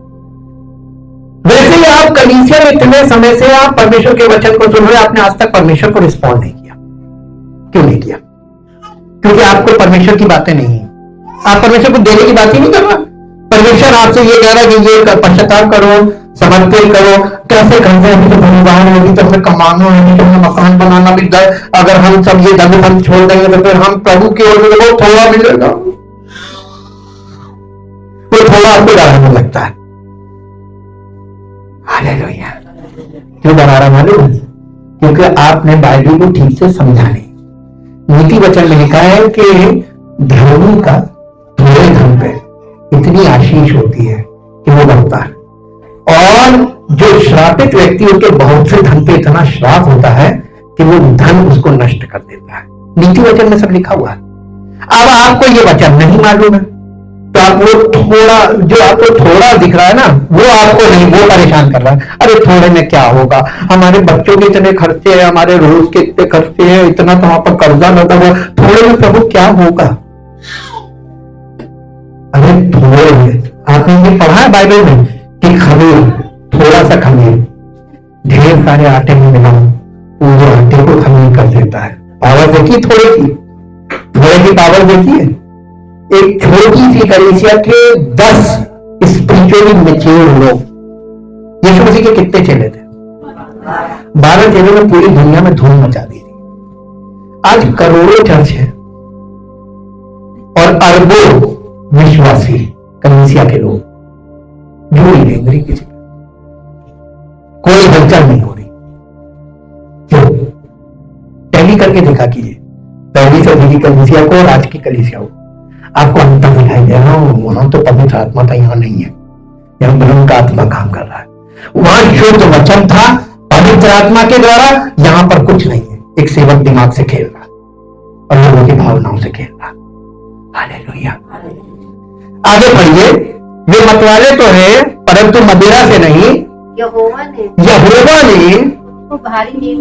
वैसे ही आप कलीसिया में इतने समय से आप परमेश्वर के वचन को सुन रहे, आपने आज तक परमेश्वर को रिस्पॉन्ड नहीं किया। क्यों नहीं किया? क्योंकि आपको परमेश्वर की बातें नहीं है, आप परमेश्वर को देने की बात ही नहीं कर रहा। परमेश्वर आपसे ये कह रहा है कि ये पश्चाताप करो, समर्पण करो। कैसे करते हैं? तो भगवान होगी तो हमें कमाना है, तो हमें मकान बनाना भी है। अगर हम सब ये धन छोड़ देंगे तो फिर हम प्रभु की ओर से बहुत थोड़ा मिलेगा। वो थोड़ा आपको डराने लगता है। हालेलुया। क्यों डरा रहा मालूम है? क्योंकि आपने बाइबल को ठीक से समझा नहीं। नीति वचन में लिखा है कि धर्मी का थोड़े धन पे इतनी आशीष होती है कि वो बढ़ता है, और जो श्रापित व्यक्ति उसके बहुत से धन पे इतना श्राप होता है कि वो धन उसको नष्ट कर देता है। नीति वचन में सब लिखा हुआ है। अब आपको ये वचन नहीं मालूम है तो आप वो थोड़ा, जो आपको थोड़ा दिख रहा है ना, वो आपको नहीं, वो परेशान कर रहा है। अरे थोड़े में क्या होगा, हमारे बच्चों के इतने खर्चे हैं, हमारे रोज के इतने खर्चे हैं, इतना तो वहां पर कर्जा लगा हुआ, थोड़े में प्रभु क्या होगा? अरे थोड़े में आपने ये पढ़ा है बाइबल में कि खमीर, थोड़ा सा खमीर ढेर सारे आटे में मिलाओ, पूरे आटे को खमीर कर देता है। पावर देखिए थोड़े की पावर देखिए। एक छोटी सी कलीसिया के 10 स्पिरिचुअली मैच्योर लोग, यीशु मसीह के कितने चेले थे? 12 चेलों ने पूरी दुनिया में धूम मचा दी थी। आज करोड़ों चर्च है और अरबों विश्वासी कलीसिया के लोग जुड़ी नहीं हो रही, किसी कोई हलचल नहीं हो रही। क्यों? टैली करके देखा कीजिए पहली सदी की कलीसिया को और आज की कलीसिया को, आपको अंतर दिखाई दे रहा हूं। वहां तो पवित्र आत्मा था, यहाँ नहीं है। यहाँ ब्रह्म का आत्मा काम कर रहा है। वहां शुद्ध वचन था पवित्र आत्मा के द्वारा, यहां पर कुछ नहीं है। एक सेवक दिमाग से खेल रहा और लोगों की भावनाओं से खेल रहा। हालेलुया। आगे पढ़िए। वे मतवाले तो है परंतु मदिरा से नहीं। यहोवा ने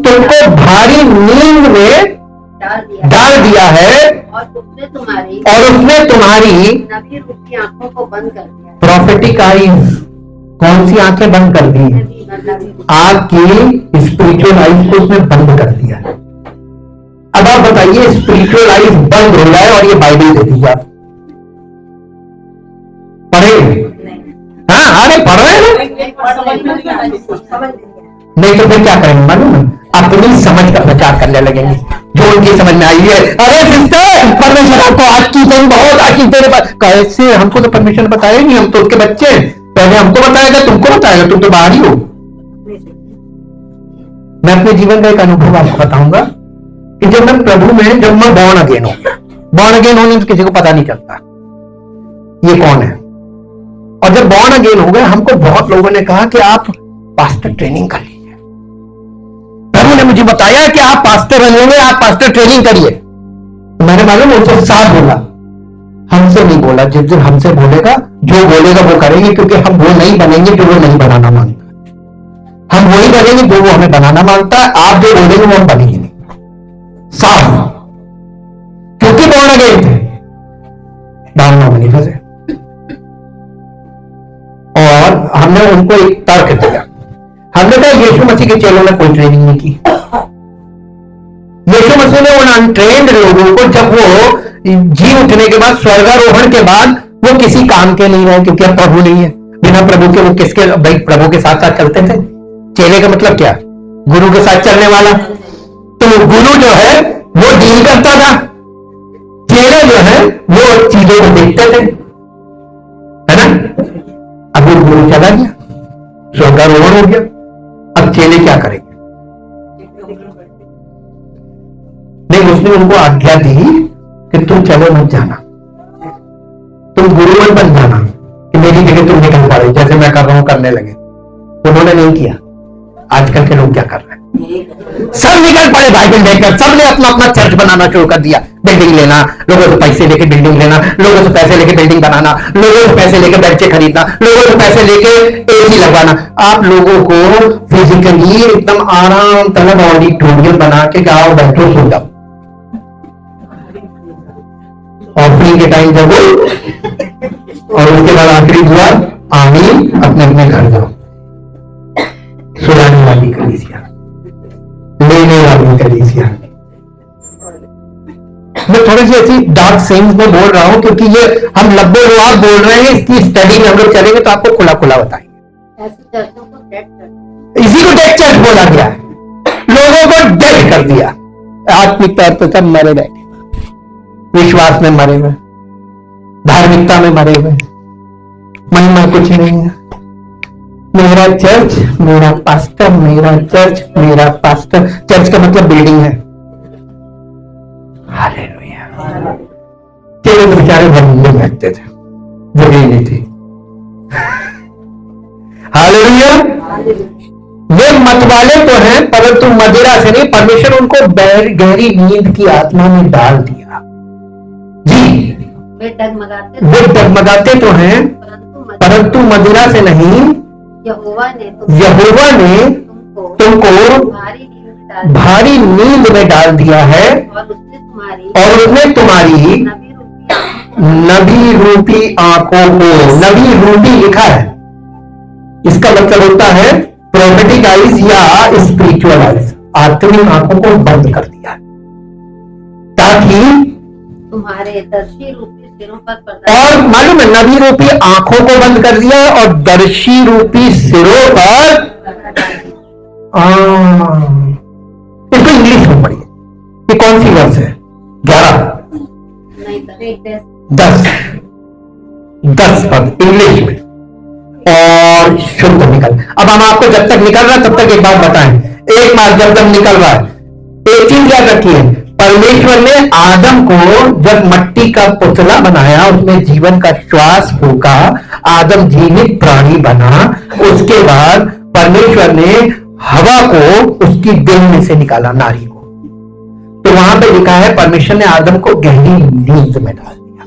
तुमको भारी नींद में डाल दिया है और उसने तुम्हारी नबी रूप की आंखों को बंद कर दिया। प्रॉफिटिक आईज, कौन सी आंखें बंद कर दी? आपकी स्पिरिचुअल आईज को उसने बंद कर दिया। अब आप बताइए, स्पिरिचुअल आईज बंद हो जाए और ये बाइबल दे दीजिए, आप पढ़ेंगे? हाँ, अरे पढ़ रहे हैं नहीं तो फिर क्या करेंगे मालूम है? अपनी समझ का प्रचार करने लगेंगे जो उनकी समझ में आई है। अरे सिस्टर, परमेश्वर आपको आज की दिन बहुत आशीष देने पर। कैसे? हमको तो परमेश्वर बताया नहीं, हम तो उसके बच्चे हैं। पहले हमको बताएगा, तुमको बताएगा, तुम तो बाहर ही हो। मैं अपने जीवन का एक अनुभव आपको बताऊंगा कि जब मैं प्रभु में, जब मैं बॉर्न अगेन हो गया, बॉर्न अगेन होने तो किसी को पता नहीं चलता ये कौन है। और जब बॉर्न अगेन हो गए, हमको बहुत लोगों ने कहा कि आप पास्टर ट्रेनिंग कर लीजिए। प्रभु ने मुझे बताया कि आप पास्टर बनेंगे, आप पास्टर ट्रेनिंग करिए। तो मैंने मालूम उनसे साथ बोला, हमसे नहीं बोला। जिस दिन हमसे बोलेगा, जो बोलेगा वो करेंगे, क्योंकि हम वो नहीं बनेंगे जो वो नहीं बनाना मांगता। हम वही बनेंगे जो वो हमें बनाना मांगता है। आप जो बोलेंगे वो हम बनेंगे नहीं। साफ, क्योंकि बॉर्न अगेन थे, डालना बनी फंसे। और हमने उनको एक तर्क दिया। हमने कहा यीशु मसीह के चेलों ने कोई ट्रेनिंग नहीं की। यीशु मसीह ने उन अनट्रेन्ड लोगों को, जब वो जी उठने के बाद, स्वर्गारोहण के बाद, वो किसी काम के नहीं रहे, क्योंकि अब प्रभु नहीं है। बिना प्रभु के वो किसके? भाई प्रभु के साथ साथ चलते थे। चेले का मतलब क्या? गुरु के साथ चलने वाला। तो गुरु जो है वो डील करता था, चेले जो है वो चीजों को देखते थे, है ना? अब वो गुरु चला गया, स्वर्गारोहण हो गया। अब चेले क्या करेंगे? नहीं, उसने उनको आज्ञा दी कि तुम चलो मत जाना, तुम गुरुवन बन जाना कि मेरी जगह तुम निकल पड़े, जैसे मैं कर रहा हूं करने लगे। उन्होंने नहीं किया। आजकल के लोग क्या कर रहे हैं? सब निकल पड़े बाइबल लेकर, सबने अपना अपना चर्च बनाना शुरू कर दिया। बिल्डिंग लेना, लोगों से पैसे लेके बिल्डिंग लेना, लोगों से पैसे लेके बिल्डिंग बनाना, लोगों से पैसे लेके बेंचे खरीदना, लोगों से पैसे लेके एसी लगवाना। आप लोगों को फिजिकली एकदम आराम तलब ऑडिटोरियम बना के आओ, बैठो, सो जाओ, ऑफरिंग के टाइम जब और उसके बाद आखिरी दुआ, आमीन, अपने अपने घर जाओ। सुनाने वाली कलीसिया, लेने वाली कलीसिया। मैं थोड़ी सी ऐसी डार्क सेंस में बोल रहा हूं क्योंकि ये हम लब्बे रुआब बोल रहे हैं, इसकी स्टडी में हम लोग चलेंगे तो आपको खुला खुला बताएंगे। ऐसी चर्चों को डेड कर, इसी को डेड चर्च बोला गया है, लोगों को डेड कर दिया। आत्मिक तौर पर सब मरे बैठे, विश्वास में मरे हुए, धार्मिकता में मरे हुए, मन में कुछ नहीं है। मेरा चर्च, मेरा पास्टर, मेरा चर्च, मेरा पास्टर। चर्च का मतलब बिल्डिंग है। हालेलुया। चलो बेचारे बंगले में बैठते थे, जगह ही नहीं थी। हालेलुया। वे मतवाले तो हैं परंतु मदिरा से नहीं। परमेश्वर उनको गहरी नींद की आत्मा में डाल दिया। जी, वे डगमगाते तो हैं परंतु मदिरा से नहीं। यहोवा ने तुमको भारी नींद में डाल दिया है और उसने तुम्हारी नबी रूपी आंखों को, नबी रूपी लिखा है, इसका मतलब होता है प्रोफेटिक आइज या स्पिरिचुअल आइज, आत्मिक आंखों को बंद कर दिया ताकि तुम्हारे दर्शी रूपी सिरों पर पर्दा। और मालूम है, नबी रूपी आंखों को बंद कर दिया और दर्शी रूपी सिरों पर। इसको इंग्लिश में पढ़िए। ये कौन सी वर्ष है? 11 10 पद इंग्लिश में और शुद्ध निकल। अब हम आपको जब तक निकल रहा है तब तक एक बात बताएं। एक बार जब निकल रहा है, एक चीज याद रखिए, परमेश्वर ने आदम को जब मट्टी का पुतला बनाया, उसमें जीवन का श्वास फूका, आदम जीवित प्राणी बना। उसके बाद परमेश्वर ने हवा को उसकी देह में से निकाला, नारी को। तो वहां पे लिखा है परमेश्वर ने आदम को गहरी नींद में डाल दिया।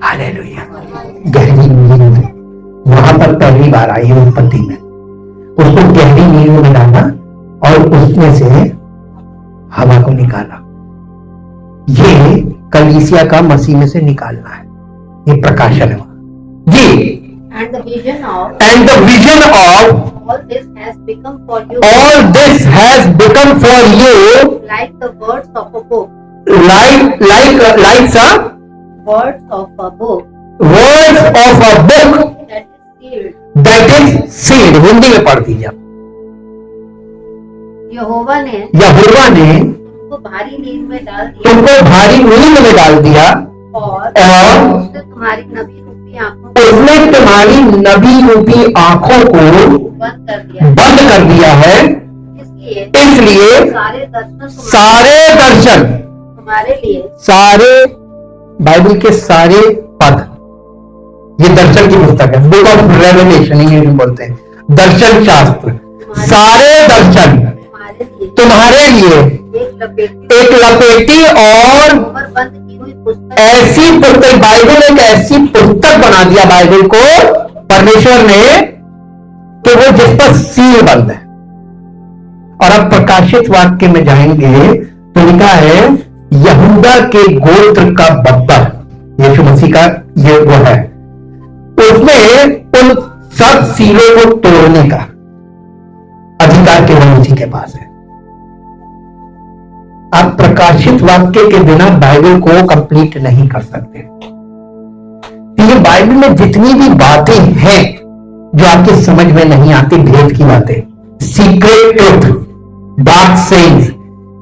हालेलुया। गहरी नींद वहां पर पहली बार आई है उत्पत्ति में, उसको गहरी नींद में डाला और उसमें से हवा को निकाला। ये कलीसिया का मसीह में से निकालना है, ये प्रकाशन है जी। And the vision of all this has become for you like the words of a book, like some words of a book that is sealed। Hindi में पढ़ दीजिए। यहोवा ने तुमको भारी नींद में डाल दिया और उसने तुम्हारी नबी रूपी आंखों को बंद कर दिया है। इसलिए सारे दर्शन तुम्हारे लिए, सारे बाइबल के सारे पद, ये दर्शन की पुस्तक है, बुक ऑफ रेवलेशन इंग्लिश में बोलते हैं, दर्शन शास्त्र। सारे दर्शन तुम्हारे लिए एक लपेटी और बंद की हुई पुस्तक, ऐसी पुस्तक, बाइबल एक ऐसी पुस्तक बना दिया बाइबल को परमेश्वर ने कि वो जिस पर सील बंद है। और अब प्रकाशित वाक्य में जाएंगे तो लिखा है यहूदा के गोत्र का बब्बर, यीशु मसीह का ये वो है, उसने उन सब सीलों को तोड़ने का अधिकार केवल उसी के पास है। आप प्रकाशित वाक्य के बिना बाइबल को कंप्लीट नहीं कर सकते। ये बाइबल में जितनी भी बातें हैं जो आपकी समझ में नहीं आती, भेद की बातें, सीक्रेट ट्रुथ, डार्क सेइंग्स,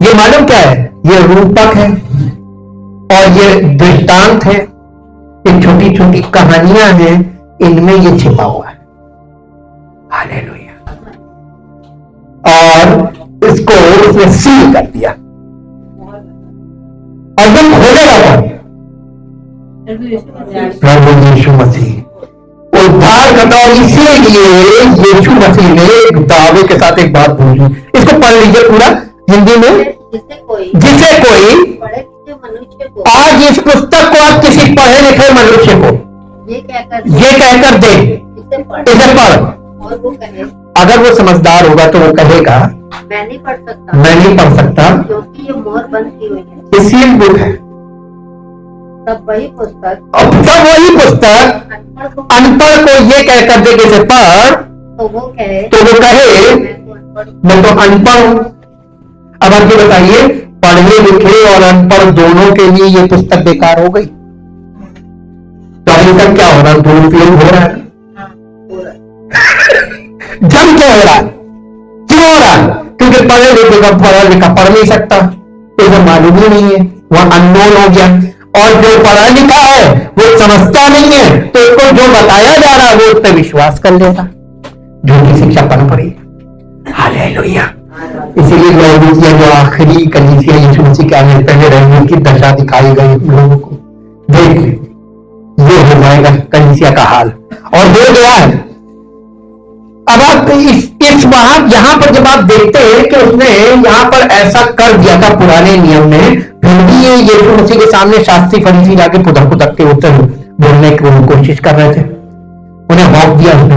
ये मालूम क्या है? ये रूपक है और ये दृष्टांत है, ये छोटी छोटी कहानियां हैं, इनमें ये छिपा हुआ है। हालेलुया। और इसको उसने सील कर दिया और जब खोलेगा कौन? प्रभु यीशु मसीह। उद्धार करता। और इसीलिए यीशु मसीह ने एक दावे के साथ एक बात बोली, इसको पढ़ लीजिए पूरा हिंदी में। जिसे कोई पढ़े लिखे मनुष्य को, आज इस पुस्तक को आप किसी पढ़े लिखे मनुष्य को ये कहकर दे, इसे पढ़, और वो कहे अगर वो समझदार होगा तो वो कहेगा मैं नहीं पढ़ सकता, मैं नहीं पढ़ सकता, क्योंकि ये मोहर बंद की हुई है। इसील बुक है। तब वही पुस्तक अनपढ़ को ये कहकर दे कि इसे पढ़, तो वो कहे मैं तो अनपढ़ हूं। अब आप ये बताइए, पढ़े लिखे और अनपढ़ दोनों के लिए ये पुस्तक बेकार हो गई। तो अभी क्या हो रहा है? दुरुपयोग हो रहा है। जम क्या हो रहा है? क्यों हो रहा है? क्योंकि पढ़े लिखे का पढ़ा लिखा पढ़ नहीं सकता, तो वो मालूम ही नहीं है, वह अननोन हो गया। और जो पढ़ा लिखा है वो समझता नहीं है, तो उसको जो बताया जा रहा है वो उस पर विश्वास कर लेगा, झूठी शिक्षा पढ़ पड़ी। हालेलुया। इसीलिए लौदीकिया जो आखिरी कलीसिया यीशु मसीह के आने पहले रहने की दशा दिखाई गई लोगों को, देख ये हो जाएगा कलीसिया का हाल, और हो गया है। अब आप इस वहां यहां पर जब आप देखते हैं कि उसने यहां पर ऐसा कर दिया था पुराने नियम में, फिर भी ये यीशु मसीह के सामने शास्त्री फरीसी जाके पुदक के उत्तर बोलने की कोशिश कर रहे थे, उन्हें हौक दिया उसने।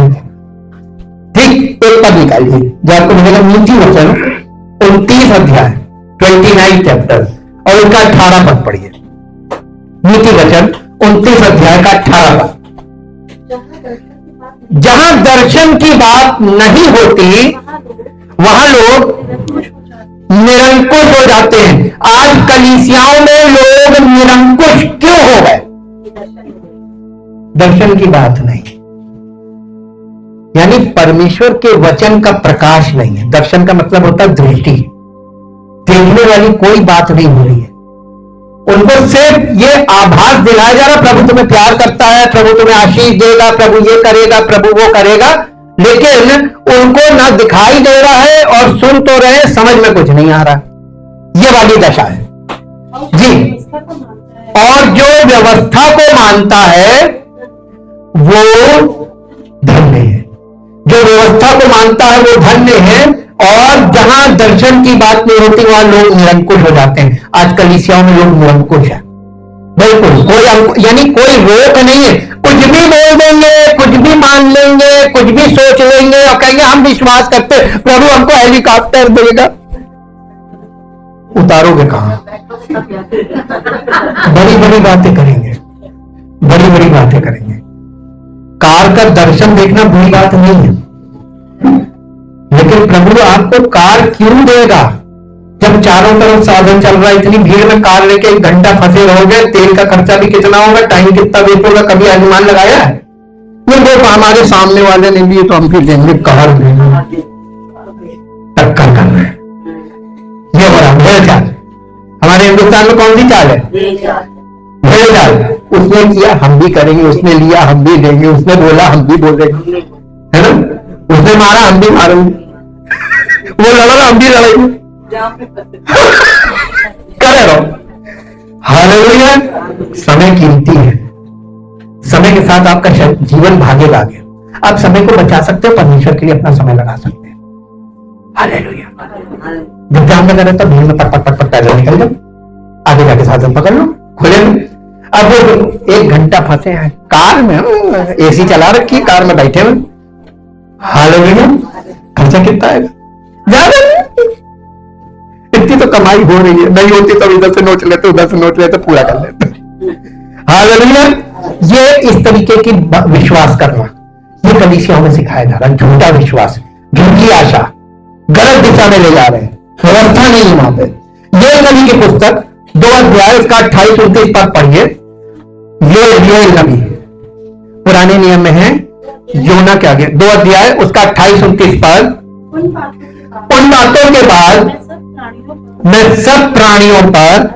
ठीक, एक पद निकालिए जो आपको मिलेगा नीति वचन 29 अध्याय 29 चैप्टर और उनका 18 पद पढ़िए। नीति वचन 29 अध्याय का 18 पद। जहां दर्शन की बात नहीं होती वहां लोग निरंकुश हो जाते हैं। आज कलीसियाओं में लोग निरंकुश क्यों हो गए? दर्शन की बात नहीं, यानी परमेश्वर के वचन का प्रकाश नहीं है। दर्शन का मतलब होता है दृष्टि, देखने वाली कोई बात नहीं हो रही है। उनको सिर्फ ये आभास दिलाया जा रहा प्रभु तुम्हें प्यार करता है, प्रभु तुम्हें आशीष देगा, प्रभु ये करेगा, प्रभु वो करेगा, लेकिन उनको ना दिखाई दे रहा है और सुन तो रहे, समझ में कुछ नहीं आ रहा। ये वाली दशा है जी। और जो व्यवस्था को मानता है वो धन्य है, जो व्यवस्था को मानता है वो धन्य है। और जहां दर्शन की बात नहीं होती वहां लोग निरंकुश हो जाते हैं। आज कलीसियाओं में लोग निरंकुश है, बिल्कुल कोई, यानी कोई रोक नहीं है, कुछ भी बोल देंगे, कुछ भी मान लेंगे, कुछ भी सोच लेंगे और कहेंगे हम विश्वास करते, प्रभु हमको हेलीकॉप्टर देगा। उतारोगे कहां? बड़ी बड़ी बातें करेंगे, बड़ी बड़ी बातें करेंगे। कार का दर्शन देखना बुरी बात नहीं है, लेकिन प्रभु आपको कार क्यों देगा जब चारों तरफ साधन चल रहा है? इतनी भीड़ में कार लेके 1 घंटा फंसे रहोगे, तेल का खर्चा भी कितना होगा, टाइम कितना वेस्ट होगा, कभी अनुमान लगाया है? नहीं, वो हमारे सामने वाले ने भी तो हम फिर देंगे, कार टक्कर कर रहे हैं। ये हो रहा भेड़ चाल। हमारे हिंदुस्तान में कौन सी चाल है? भेड़ चाल। उसने किया हम भी करेंगे, उसने लिया हम भी लेंगे, उसने बोला हम भी बोलेंगे, है ना? उसने मारा हम भी मारेंगे, वो लड़ा हम भी लड़ेंगे, करे रहो। हालेलुया। समय कीमती है, समय के साथ आपका जीवन भागेगा आगे। आप समय को बचा सकते हो, परमेश्वर के लिए अपना समय लगा सकते हैं। हालेलुया। जब जाम लगा रहता भीड़ में पट पट पट पट पैदल निकल जाओ, आगे जाके साधन पकड़ लो, खुले लो। अब वो 1 घंटा फंसे हैं कार में, एसी चला रखी, कार में बैठे हुए। हालेलुया। खर्चा कितना है? ज्यादा नहीं, इतनी तो कमाई हो रही है, नहीं होती तो इधर से नोच लेते, उधर से नोच लेते, पूरा कर लेते। हालेलुया। ये इस तरीके की विश्वास करना ये कलीसियाओं में सिखाया जा रहा है। झूठा विश्वास, झूठी आशा, गलत दिशा में ले जा रहे हैं, व्यवस्था नहीं है वहां पे। ये नबी की पुस्तक 2 अध्याय इसका 28-29 पद पढ़िए। ये नबी पुराने नियम में है, योना के आगे 2 अध्याय उसका 28-29 पद। उन बातों के बाद मैं सब प्राणियों पर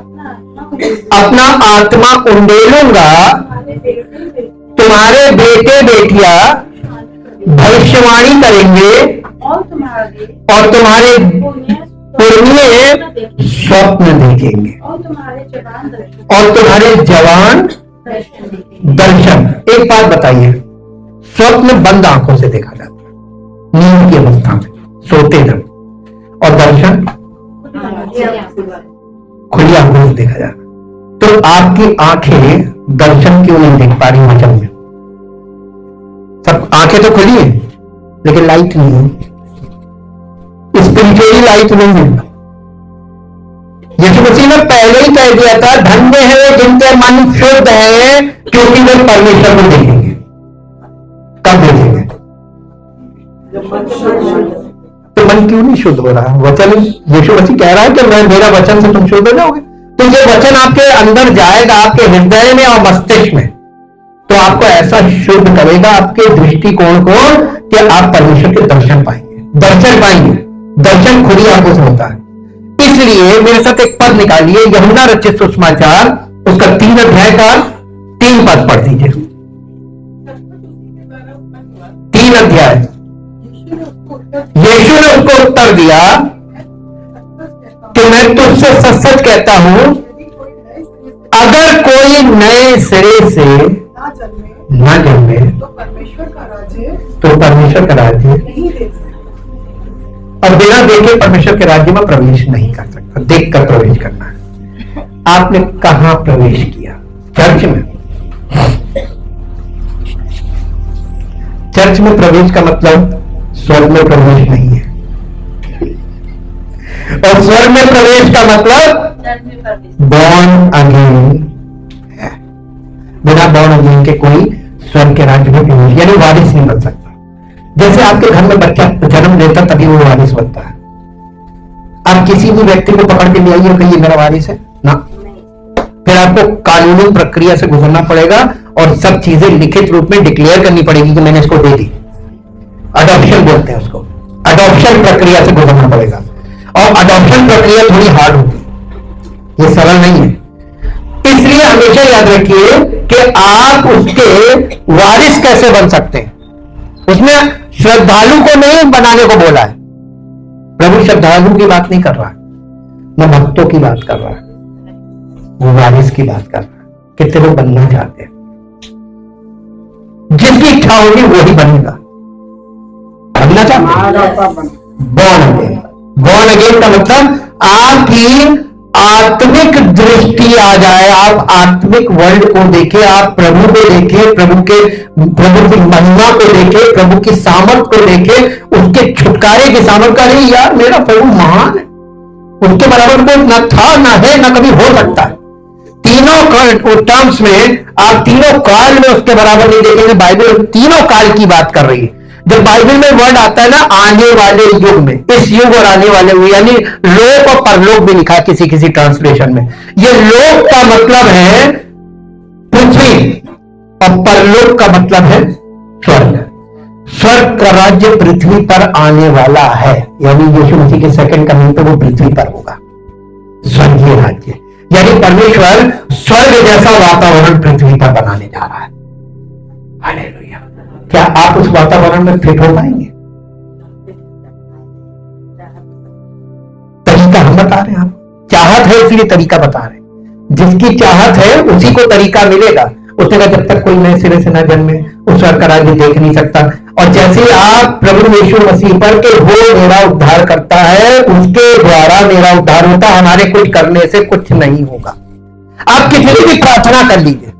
अपना आत्मा उंडेलूंगा, तुम्हारे बेटे बेटियां भविष्यवाणी करेंगे और और तुम्हारे पुण्य स्वप्न देखेंगे और तुम्हारे जवान दर्शन देखेंगे। दर्शन। एक बात बताइए, स्वप्न बंद आंखों से देखा जाता है, नींद की अवस्था में, सोते जब, और दर्शन खुली आंखों से देखा जाता है। तो आपकी आंखें दर्शन क्यों नहीं देख पा रही वचन में? सब आंखें तो खुली है लेकिन लाइट नहीं है, स्पिरिचुअली लाइट नहीं है। यीशु मसीह ने पहले ही कह दिया था, धन्य है वे जिनके मन शुद्ध है क्योंकि वे परमेश्वर को देखेंगे। कब देखेंगे? तो मन क्यों नहीं शुद्ध हो रहा? वचन, यीशु मसीह कह रहा है कि मैं, मेरा वचन से तुम शुद्ध हो जाओगे। तो ये वचन आपके अंदर जाएगा, आपके हृदय में और मस्तिष्क में, तो आपको ऐसा शुद्ध करेगा आपके दृष्टिकोण को कि आप परमेश्वर के दर्शन पाएंगे। दर्शन पाएंगे, दर्शन खुली आंखों से होता है। इसलिए मेरे साथ एक पद निकालिए, यूहन्ना रचित सुसमाचार, उसका 3 अध्याय का 3 पद पढ़ दीजिए। 3 अध्याय। यीशु ने उसको उत्तर दिया कि मैं तुझसे सच सच कहता हूं, अगर कोई नए सिरे से ना जन्मे तो परमेश्वर का राज्य नहीं देख सकता, और बिना देखे परमेश्वर के राज्य में प्रवेश नहीं कर सकता। देख कर प्रवेश करना है। आपने कहां प्रवेश किया? चर्च में। चर्च में प्रवेश का मतलब स्वर्ग में प्रवेश नहीं है, और स्वर्ग में प्रवेश का मतलब बॉर्न अगेन है। बिना बॉर्न अगेन के कोई स्वर्ग के राज्य में प्रवेश, यानी वारिस नहीं बन सकता। जैसे आपके घर में बच्चा जन्म लेता तभी वो वारिस बनता है। आप किसी भी व्यक्ति को पकड़ के ले आइए और कहिए मेरा वारिस है ना, फिर आपको कानूनी प्रक्रिया से गुजरना पड़ेगा और सब चीजें लिखित रूप में डिक्लेयर करनी पड़ेगी कि मैंने इसको दे दी। अडॉप्शन बोलते हैं उसको, अडॉप्शन प्रक्रिया से गुजरना पड़ेगा, और अडॉप्शन प्रक्रिया थोड़ी हार्ड होती है, ये सरल नहीं है। इसलिए हमेशा याद रखिए कि आप उसके वारिस कैसे बन सकते हैं। उसमें श्रद्धालु को नहीं बनाने को बोला है। प्रभु श्रद्धालु की बात नहीं कर रहा है, न भक्तों की बात कर रहा है, वो वारिस की बात कर रहा है। कितने लोग बनना चाहते हैं, जिसकी इच्छा होगी वही बनेगा। बनना चाहते, बॉर्न अगेन। बॉर्न अगेन का मतलब आपकी आत्मिक दृष्टि आ जाए, आप आत्मिक वर्ल्ड को देखें, आप प्रभु को देखें, प्रभु की महिमा को देखें, प्रभु की सामर्थ को देखें, उसके छुटकारे की सामर्थ। अरे यार मेरा प्रभु महान है, उसके बराबर कोई न था, न है, न कभी हो सकता है। तीनों टर्म्स में आप तीनों काल में उसके बराबर नहीं देखेंगे। बाइबल तीनों काल की बात कर रही है। जब बाइबल में वर्ड आता है ना आने वाले युग में, इस युग और आने वाले युग, यानी लोक और परलोक भी लिखा है किसी किसी ट्रांसलेशन में। ये लोक का मतलब है पृथ्वी और परलोक का मतलब है स्वर्ग। स्वर्ग का राज्य पृथ्वी पर आने वाला है, यानी यीशु मसीह के सेकंड कमिंग पे वो पृथ्वी पर होगा, स्वर्गीय राज्य। यानी परमेश्वर स्वर्ग जैसा वातावरण पृथ्वी पर बनाने जा रहा है। हालेलुया। क्या आप उस वातावरण में फिट हो पाएंगे? तरीका हम बता रहे हैं, आप चाहत है इसलिए तरीका बता रहे हैं। जिसकी चाहत है उसी को तरीका मिलेगा। उसने कहा जब तक कोई नए सिरे से ना जन्मे उस स्वर्ग का राज्य देख नहीं सकता। और जैसे आप प्रभु यीशु मसीह पर के वो मेरा उद्धार करता है, उसके द्वारा मेरा उद्धार होता, हमारे कुछ करने से कुछ नहीं होगा। आप कितनी भी प्रार्थना कर लीजिए,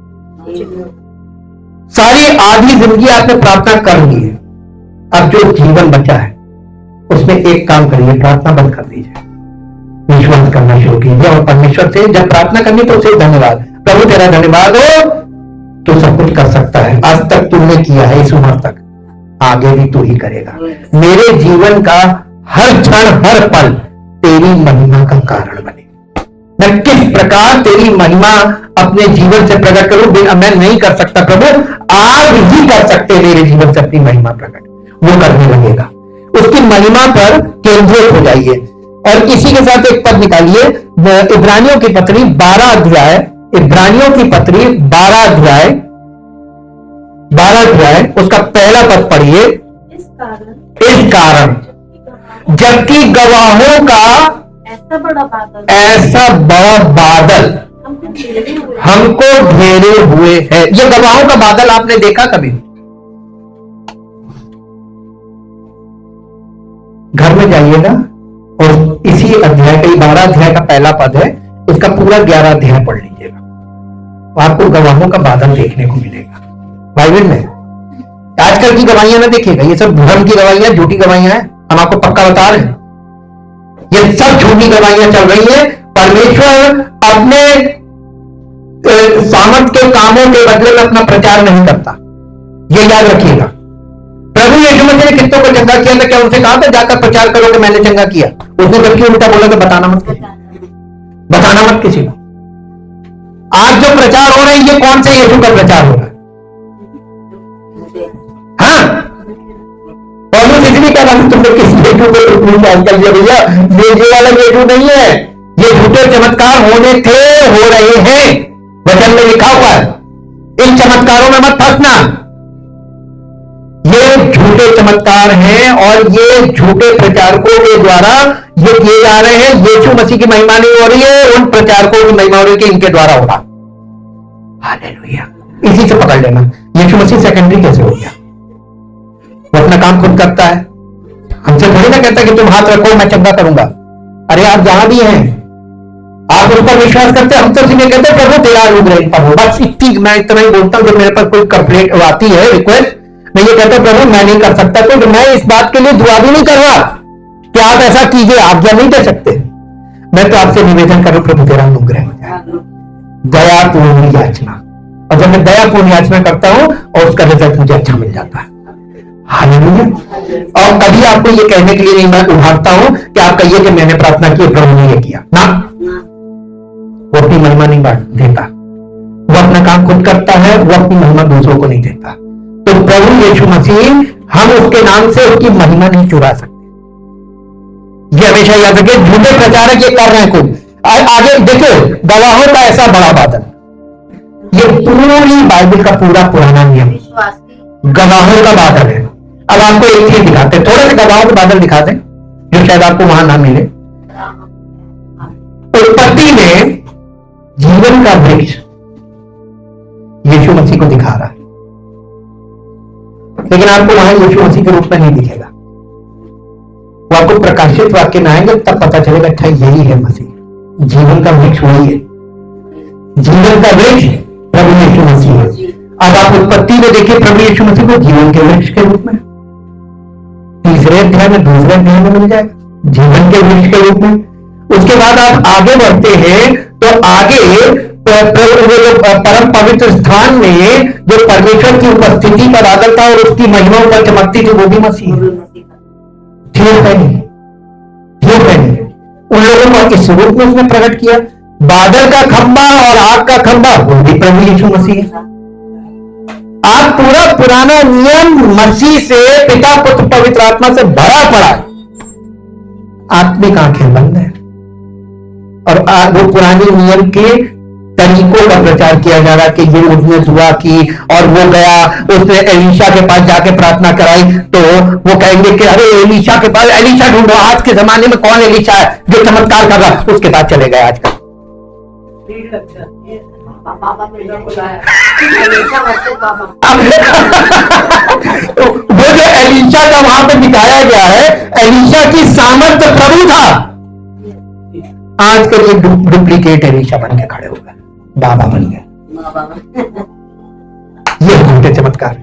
सारी आधी जिंदगी आपने प्रार्थना कर ली है, अब जो जीवन बचा है उसमें एक काम करिए, प्रार्थना बंद कर दीजिए, विश्वास करना शुरू कीजिए और परमेश्वर से जब प्रार्थना करनी तो उसे धन्यवाद, प्रभु तेरा धन्यवाद हो, तू सब कुछ कर सकता है, आज तक तुमने किया है, इस उम्र तक आगे भी तू ही करेगा। मेरे जीवन का हर क्षण हर पल तेरी महिमा का कारण बने। मैं किस प्रकार तेरी महिमा अपने जीवन से प्रकट करूं, मैं नहीं कर सकता प्रभु, आप ही कर सकते मेरे जीवन से अपनी महिमा प्रकट, वो करने लगेगा। उसकी महिमा पर केंद्रित हो जाइए। और इसी के साथ एक पद निकालिए, इब्रानियों की पत्री 12 अध्याय, इब्रानियों की पत्री 12 अध्याय 12 अध्याय उसका पहला पद पढ़िए। इस कारण जबकि गवाहों का ऐसा बड़ा बादल हमको घेरे हुए है। ये गवाहों का बादल आपने देखा कभी? घर में जाइएगा और इसी अध्याय का 12 अध्याय का पहला पद है, उसका पूरा 11 अध्याय पढ़ लीजिएगा, आपको गवाहों का बादल देखने को मिलेगा बाइबल में। आजकल की गवाहियां ना देखिएगा, ये सब भ्रम की गवाहियां, झूठी गवाहियां हैं। हम आपको पक्का बता रहे हैं, ये सब झूठी गवाहियां चल रही है। परमेश्वर अपने सामर्थ के कामों के बदले में अपना प्रचार नहीं करता, ये याद रखिएगा। प्रभु यीशु मसीह ने कितनों को चंगा किया था? क्या उनसे कहा था जाकर प्रचार करो कि मैंने चंगा किया? उसने जबकि उल्टा बोला कि बताना मत किसी को। आज जो प्रचार हो रहा है ये कौन से यीशु का प्रचार हो रहा है? हाँ, पौलुस इसलिए कह रहा है तुमने किस यीशु को जान कर लिया भैया, ये वाला यीशु नहीं है, ये झूठे चमत्कार होने थे, हो रहे हैं, वचन में लिखा हुआ है। इन चमत्कारों में मत फंसना, ये झूठे चमत्कार हैं और ये झूठे प्रचारकों के द्वारा ये किए जा रहे हैं। यीशु मसीह की महिमा नहीं हो रही है, उन प्रचारकों की महिमा हो रही है कि इनके द्वारा हो रहा। हालेलुया। इसी से पकड़ लेना, यीशु मसीह सेकेंडरी कैसे हो गया? वो अपना काम खुद करता है, हमसे थोड़ी ना कहता कि तुम हाथ रखो मैं चंगा करूंगा। अरे आप जहां भी हैं आप उस पर विश्वास करते हैं, हम तो सीधे कहते हैं प्रभु तेरा अनुग्रह पर हो, बस इतनी। मैं इतना ही बोलता हूं, जब मेरे पास कोई कंप्लेंट आती है, रिक्वेस्ट, मैं ये कहता हूं प्रभु मैं नहीं कर सकता, तो मैं इस बात के लिए दुआ भी नहीं कर रहा कि आप ऐसा कीजिए, आज्ञा नहीं दे सकते। मैं तो आपसे निवेदन करूं प्रभु तेरा अनुग्रह हो जाए, दयापूर्ण याचना। और जब मैं दयापूर्ण याचना करता हूं और उसका रिजल्ट मुझे अच्छा मिल जाता है। हालेलुया। और कभी आपको ये कहने के लिए नहीं मैं उभारता हूं कि आप कहिए कि मैंने प्रार्थना की प्रभु ने ये किया ना, वो अपनी महिमा नहीं देता, वो अपना काम खुद करता है, वो अपनी महिमा दूसरों को नहीं देता। तो प्रभु यीशु मसीह, हम उसके नाम से उसकी महिमा नहीं चुरा सकते। ये हमेशा याद रखिए, झूठे प्रचारक ये कर रहे हैं कुछ। आगे देखिए, गवाहों का ऐसा बड़ा बादल, ये पूरी बाइबल का पूरा पुराना नियम गवाहों का बादल है। अब आपको एक चीज दिखाते हैं, थोड़े से गवाहों के बादल दिखा दें जो शायद आपको वहां ना मिले। उत्पत्ति में जीवन का वृक्ष यीशु मसीह को दिखा रहा है, लेकिन आपको वहां यीशु मसीह के रूप में नहीं दिखेगा। वो आपको प्रकाशित वाक्य में आएंगे तब पता चलेगा अच्छा यही है मसीह, जीवन का वृक्ष वही है। जीवन का वृक्ष प्रभु यीशु मसीह है। अब आप उत्पत्ति में देखिए प्रभु यीशु मसीह को जीवन के वृक्ष के रूप में, तीसरे अध्याय में, दूसरे अध्याय में मिल जाएगा जीवन के वृक्ष के रूप में। उसके बाद आप आगे बढ़ते हैं तो आगे परम पवित्र स्थान में जो परमेश्वर की उपस्थिति का बादल था और उसकी महिमा ऊपर चमकती थी, वो भी मसीह है। उन लोगों को इस रूप में उसने प्रकट किया। बादल का खंबा और आग का खंबा वो भी प्रभु यीशु मसीह है। आप पूरा पुराना नियम मसीह से, पिता पुत्र पवित्र आत्मा से भरा पड़ा है। आत्मिक आंखें बंद है और वो पुराने नियम के तरीकों का प्रचार किया जा रहा कि ये उसने दुआ की और वो गया, उसने एलीशा के पास जाके प्रार्थना कराई, तो वो कहेंगे कि अरे एलीशा के पास, एलीशा ढूंढो। आज के जमाने में कौन एलीशा है जो चमत्कार कर रहा, उसके पास चले गए आजकल। वो जो एलीशा का वहां पे दिखाया गया है, एलीशा की सामर्थ्य प्रभु था, आजकल ये डुप्लीकेट एलीशा बन के खड़े हो गए, बाबा बन गए। ये झूठे चमत्कार।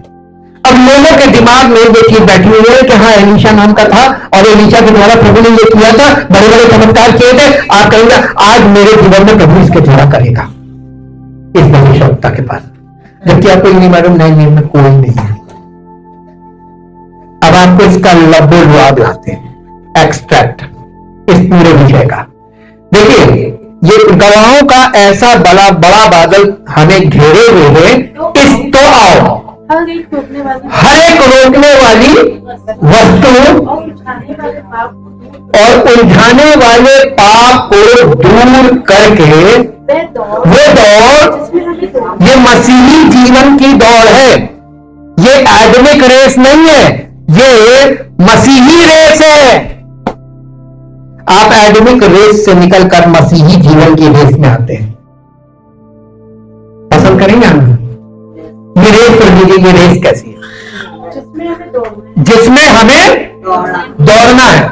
अब लोगों के दिमाग में ये चीज बैठी हुई है कि हाँ एलीशा नाम का था और एलीशा के द्वारा प्रभु ने ये किया था, बड़े बड़े चमत्कार किए थे। आप कहेंगे आज मेरे जीवन में प्रभु इसके द्वारा करेगा, इस भविष्यवक्ता के पास, जबकि आपको नहीं मालूम नए नियम में कोई नहीं है। अब आपको इसका लबोलवाब लाते हैं, एक्सट्रैक्ट इस पूरे विषय का। देखिए, ये गवाहों का ऐसा बड़ा बादल हमें घेरे हुए है। इस तो आओ, हर एक रोकने वाली वस्तु और उलझाने वाले पाप को दूर करके वो दौड़, ये मसीही जीवन की दौड़ है। ये एडमिक रेस नहीं है, ये मसीही रेस है। आप एडमिक रेस से निकलकर मसीही जीवन की रेस में आते हैं। पसंद करेंगे हम? ये रेस कर दीजिए, ये रेस कैसी है? जिसमें हमें दौड़ना है।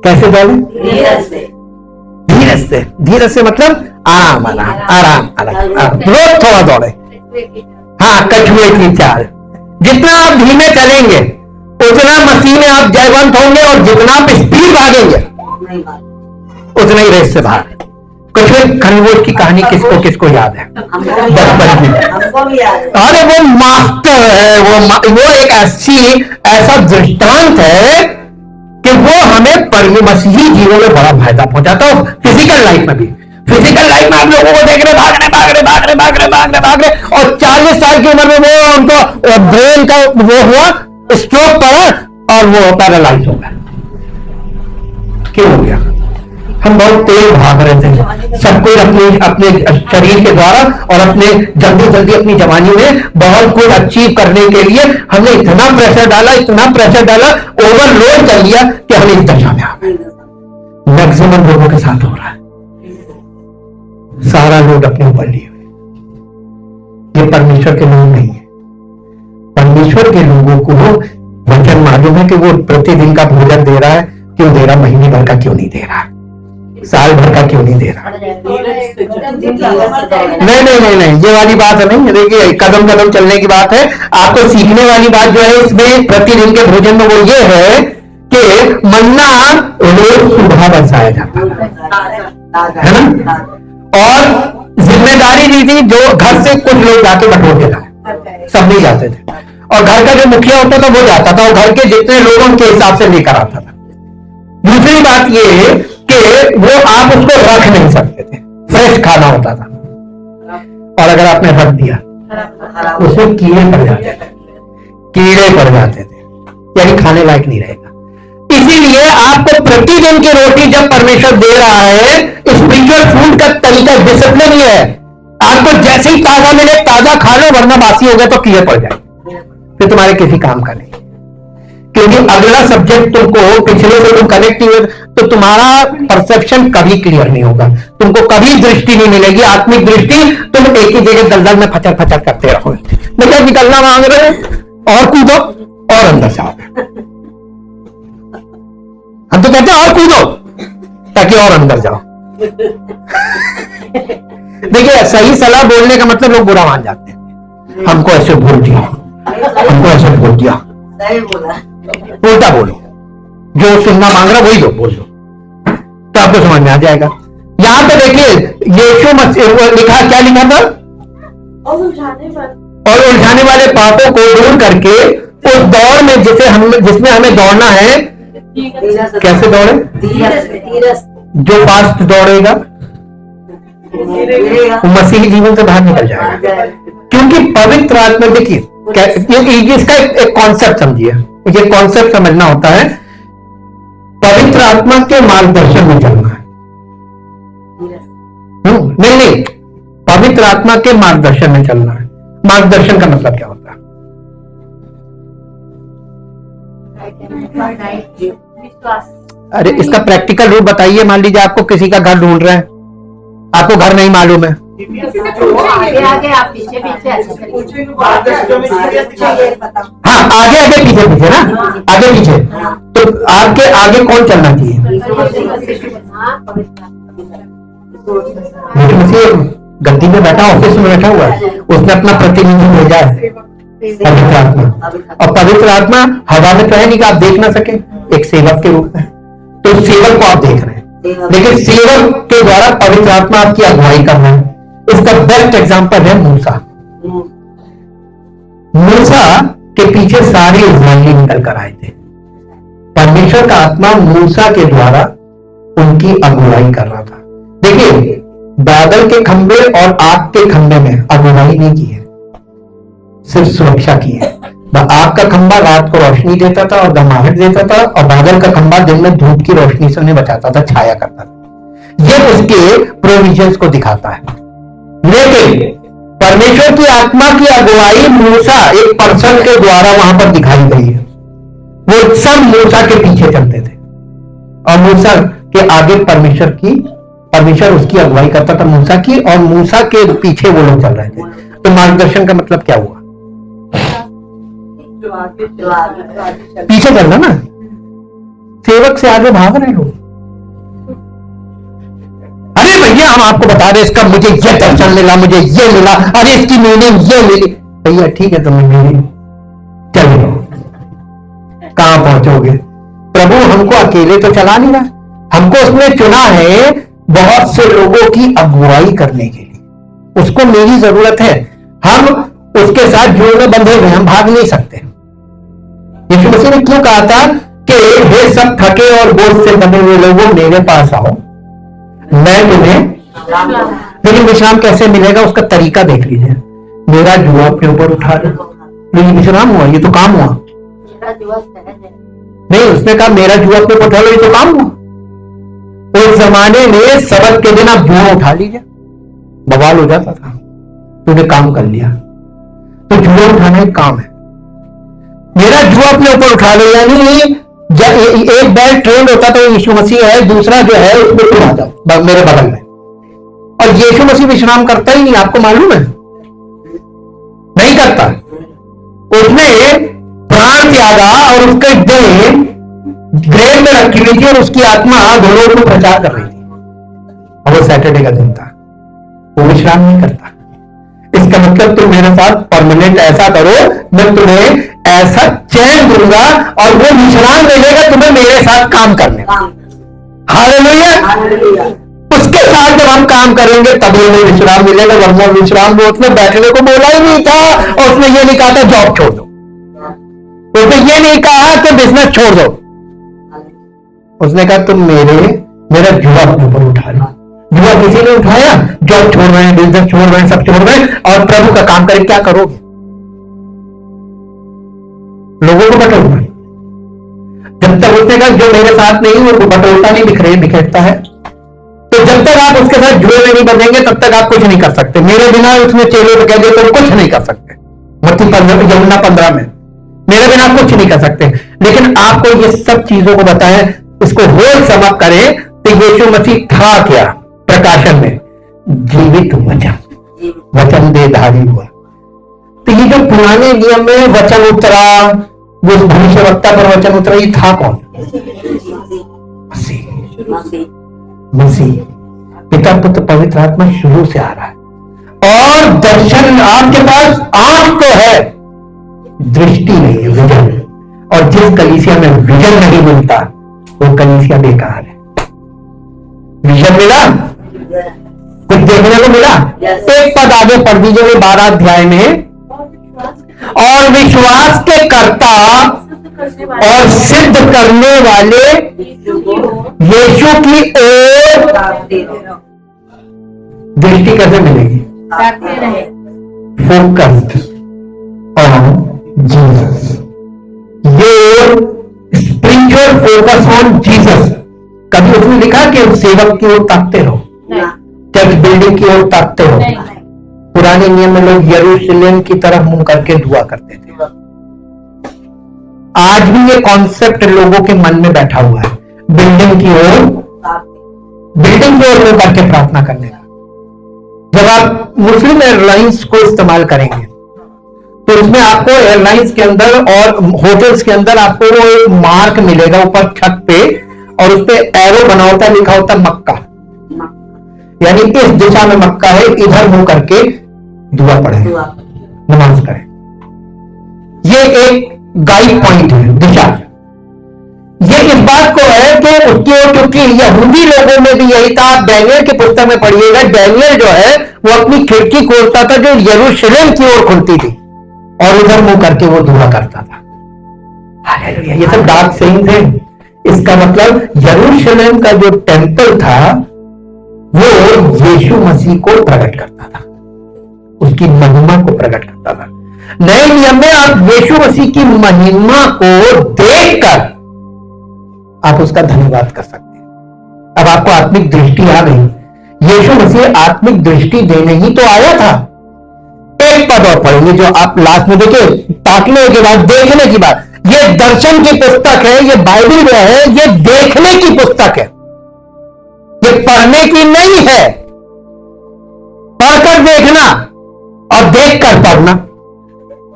कैसे दौड़े? धीरज से। धीरज से मतलब आराम आराम आराम आराम, रोज थोड़ा दौड़े। हाँ, कछुए की चाल। जितना आप धीमे चलेंगे उतना मसीह में आप जयवंत होंगे, और जितना आप स्पीड भागेंगे उतना ही रेस से भाग। कछुए खरगोश की कहानी किसको किसको याद है? बचपन में। अरे वो मास्टर है, वो एक ऐसा दृष्टांत है कि वो हमें मसीही जीवन में बड़ा फायदा पहुंचाता है। फिजिकल लाइफ में भी, फिजिकल लाइफ में आप लोगों को देख रहे भाग रहे, और 40 साल की उम्र में वो उनको ब्रेन का वो हुआ, स्ट्रोक पड़ा और वो पैरालाइज हो गया। क्यों हो गया? हम बहुत तेज भाग रहे थे, सब कुछ अपने शरीर के द्वारा और अपने जल्दी अपनी जवानी में बहुत कुछ अचीव करने के लिए हमने इतना प्रेशर डाला, ओवरलोड कर लिया कि हम इस दशा में आ गए। मैक्सिमम लोगों के साथ हो रहा है, सारा लोड अपने ऊपर लिए हुए। ये परमेश्वर के लोग नहीं है। परमेश्वर के लोगों को वचन मालूम है कि वो प्रतिदिन का भोजन दे रहा है। क्यों दे रहा? महीने भर का क्यों नहीं दे रहा? साल भर का क्यों नहीं दे रहा? नहीं, ये वाली बात नहीं। देखिए, कदम कदम चलने की बात है। आपको सीखने वाली बात जो है इसमें प्रतिदिन के भोजन में, वो ये है कि मन्ना रोज सुबह बरसाया जाता है ना, और जिम्मेदारी दी थी जो घर से कुछ लोग जाके बटोर के लाए, सब नहीं जाते थे, और घर का जो मुखिया होता था वो जाता था और घर के जितने लोगों के हिसाब से लेकर आता था। दूसरी बात ये कि वो आप उसको रख नहीं सकते थे, फ्रेश खाना होता था, और अगर आपने रख दिया उसमें कीड़े पड़ जाते थे, यानी खाने लायक नहीं रहेगा। इसीलिए आपको प्रतिदिन की रोटी जब परमेश्वर दे रहा है, स्पिरिचुअल फूड का तरीका डिसिप्लिन ही है। आपको जैसे ही ताजा मिले ताजा खा लो, वरना बासी हो गया तो कीड़े पड़ जाएंगे, फिर तुम्हारे किसी काम का नहीं। क्योंकि अगला सब्जेक्ट तुमको पिछले से तुम कनेक्ट हुए तो तुम्हारा परसेप्शन कभी क्लियर नहीं होगा, तुमको कभी दृष्टि नहीं मिलेगी, आत्मिक दृष्टि। तुम एक ही जगह दलदल में फचर करते रहो। मतलब निकलना मांग रहे हो और कूदो और अंदर जाओ। हम तो कहते हैं और कूदो ताकि और अंदर जाओ। देखिए, सही सलाह बोलने का मतलब लोग बुरा मान जाते हैं। हमको ऐसे बोल दिया, हमको ऐसे बोल दिया। उल्टा बोलो, जो सुनना मांग रहा वही बोल दो, तो आपको समझ में आ जाएगा। यहां पे देखिए, यीशु मसीह लिखा, क्या लिखा था? और उलझाने वाले पापों को दूर करके उस दौड़ में जिसमें हमें दौड़ना है। कैसे दौड़े? जो फास्ट दौड़ेगा वो मसीही जीवन से बाहर निकल जाएगा। क्योंकि पवित्र आत्मा, देखिए इसका एक कॉन्सेप्ट समझिए, ये कॉन्सेप्ट समझना होता है। पवित्र आत्मा के मार्गदर्शन में चलना है। नहीं, पवित्र आत्मा के मार्गदर्शन में चलना है। मार्गदर्शन का मतलब क्या होता है? अरे इसका प्रैक्टिकल रूप बताइए। मान लीजिए आपको किसी का घर ढूंढ रहे हैं, आपको घर नहीं मालूम है, आगे आप पीछे हाँ आगे पीछे ना, आगे पीछे। तो आपके आगे कौन चलना चाहिए? गद्दी में बैठा, ऑफिस में बैठा हुआ है, उसने अपना प्रतिनिधि भेजा है, पवित्र आत्मा। और पवित्र आत्मा हवा में तो है नहीं कि आप देख ना सके, एक सेवक के रूप में। तो सेवक को आप देख रहे हैं, लेकिन सेवक के द्वारा पवित्र आत्मा आपकी अगुवाई कर रहा है। इसका बेस्ट एग्जांपल है मूसा। मूसा के पीछे सारे इस्राएली निकल कर आए थे। परमेश्वर का आत्मा मूसा के द्वारा उनकी अगुवाई कर रहा था। देखिए, बादल के खंभे और आग के खंभे में अगुवाई नहीं की है, सिर्फ सुरक्षा की है। आग का खंभा रात को रोशनी देता था और गर्माहट देता था, और बादल का खंभा दिन में धूप की रोशनी से उन्हें बचाता था, छाया करता था। ये उसके प्रोविजंस को दिखाता है। लेकिन परमेश्वर की आत्मा की अगुवाई मूसा एक पर्सन के द्वारा वहां पर दिखाई गई है। वो सब मूसा के पीछे चलते थे और मूसा के आगे परमेश्वर उसकी अगुवाई करता था मूसा की, और मूसा के पीछे वो लोग चल रहे थे। तो मार्गदर्शन का मतलब क्या हुआ? पीछे चलना ना, सेवक से आगे भाग रहे लोग। अरे भैया हम आपको बता रहे इसका मुझे ये दर्शन मिला, मुझे ये मिला, अरे इसकी मीनिंग ये मिली। भैया ठीक है तुम्हें मिली, चलो कहां पहुंचोगे? प्रभु हमको अकेले तो चला नहीं रहा, हमको उसने चुना है बहुत से लोगों की अगुवाई करने के लिए। उसको मेरी जरूरत है, हम उसके साथ जोड़ में बंधे हुए, हम भाग नहीं सकते। यीशु मसीह ने क्यों कहा था कि हे सब थके और बोझ से बंधे हुए लोगों मेरे पास आओ, मैं तुम्हें। लेकिन विश्राम कैसे मिलेगा उसका तरीका देख लीजिए। मेरा जुआ अपने ऊपर उठा लो, ये विश्राम हुआ, ये तो काम हुआ। नहीं, उसने कहा मेरा जुआ अपने ऊपर उठा लो, ये तो काम हुआ। उस जमाने में सबत के दिन आप जुआ उठा लीजिए, बवाल हो जाता था। तूने काम कर लिया, तो जुआ उठाना एक काम है। मेरा जुआ अपने ऊपर उठा लो, यानी एक बैल ट्रेंड होता तो यीशु मसीह है, दूसरा जो है उसमें तुम आ जाओ मेरे बगल में। और यीशु मसीह विश्राम करता ही नहीं, आपको मालूम है? नहीं करता। उसने प्राण त्यागा और उसके देह ग्रेव में रखी हुई थी और उसकी आत्मा घोड़ों को प्रचार कर रही थी, और वो सैटरडे का दिन था। वो विश्राम नहीं करता। इसका मतलब तुम मेरे साथ परमानेंट ऐसा करो, मैं तुम्हें ऐसा चैन दूंगा और वो विश्राम मिलेगा तुम्हें मेरे साथ काम करने। हालेलुया। उसके साथ जब हम काम करेंगे तभी हमें विश्राम मिलेगा, वरना विश्राम में उसने बैठने को बोला ही नहीं था, और उसने ये नहीं कहा था जॉब छोड़ दो, उसने ये नहीं कहा कि बिजनेस छोड़ दो। उसने कहा तुम मेरा जुआ अपने ऊपर उठा लो। जुआ किसी ने उठाया? जॉब छोड़ रहे हैं, बिजनेस छोड़ रहे हैं, सब छोड़ रहे हैं, और प्रभु का काम करें, क्या करोगे? लोगों को बटोरना। जब तक उसने कहा जो मेरे साथ नहीं वो बटोरता नहीं, बिखेरता है। तो जब तक आप उसके साथ जुए में नहीं बनेंगे तब तक आप कुछ नहीं कर सकते। मेरे बिना उसने चेले को कह दिया तो कुछ नहीं कर सकते। यमुना 15 में मेरे बिना कुछ नहीं कर सकते। लेकिन आपको ये सब चीजों को बताएं, इसको होल समझ करें तो यीशु मसीह था क्या? प्रकाशन में जीवित वचन देहधारी हुआ। तो ये जो पुराने नियम में वचन उतरा, वो भविष्यवक्ता पर वचन उतरा, ये था कौन? मसीह। पिता पुत्र पवित्र आत्मा शुरू से आ रहा है। और दर्शन आपके पास आंख तो है, दृष्टि नहीं है, विजन। और जिस कलीसिया में विजन नहीं मिलता वो कलीसिया बेकार है। विजन मिला, कुछ देखने को मिला। एक पद आगे पढ़ दीजिए 12 अध्याय में। और विश्वास के कर्ता और सिद्ध करने वाले यीशु की ओर दृष्टि कैसे मिलेगी? Focused on Jesus. ये स्पिरिचुअल फोकस ऑन जीसस। कभी उसने लिखा कि सेवक की ओर ताकते रहो, चर्च बिल्डिंग की ओर ताकते रहो। पुराने नियम में लोग यरूशलेम की तरफ मुंह करके दुआ करते थे। आज भी ये कॉन्सेप्ट लोगों के मन में बैठा हुआ है, बिल्डिंग की ओर मुंह करके प्रार्थना करने का। जब आप मुस्लिम एयरलाइंस को इस्तेमाल करेंगे तो उसमें आपको एयरलाइंस के अंदर और होटल्स के अंदर आपको वो एक मार्क मिलेगा ऊपर छत पे, और उस पर एरो बना होता है, लिखा होता है मक्का, यानी इस दिशा में मक्का है, इधर मुंह करके दुआ पढ़े, नमाज करें। ये एक गाइड पॉइंट है, दिशा। ये इस बात को है कि उसकी ओर, क्योंकि यहूदी लोगों में भी यही था। आप डैनियल की पुस्तक में पढ़िएगा, डैनियल जो है वो अपनी खिड़की खोलता था जो यरूशलेम की ओर खुलती थी, और उधर मुंह करके वो दुआ करता था। हालेलुया। ये सब डार्क सेइंग्स हैं। इसका मतलब यरूशलेम का जो टेंपल था वो यीशु मसीह को प्रकट करता था, उसकी महिमा को प्रकट करता था। नए नियम में आप यीशु मसीह की महिमा को देखकर आप उसका धन्यवाद कर सकते हैं। अब आपको आत्मिक दृष्टि आ गई। यीशु मसीह आत्मिक दृष्टि देने ही तो आया था। एक पद और पढ़ेंगे जो आप लास्ट में देखिए, ताकने के बाद, देखने की बात। ये दर्शन की पुस्तक है, ये बाइबल जो है ये देखने की पुस्तक है, ये पढ़ने की नहीं है। पढ़कर देखना और देखकर पढ़ना,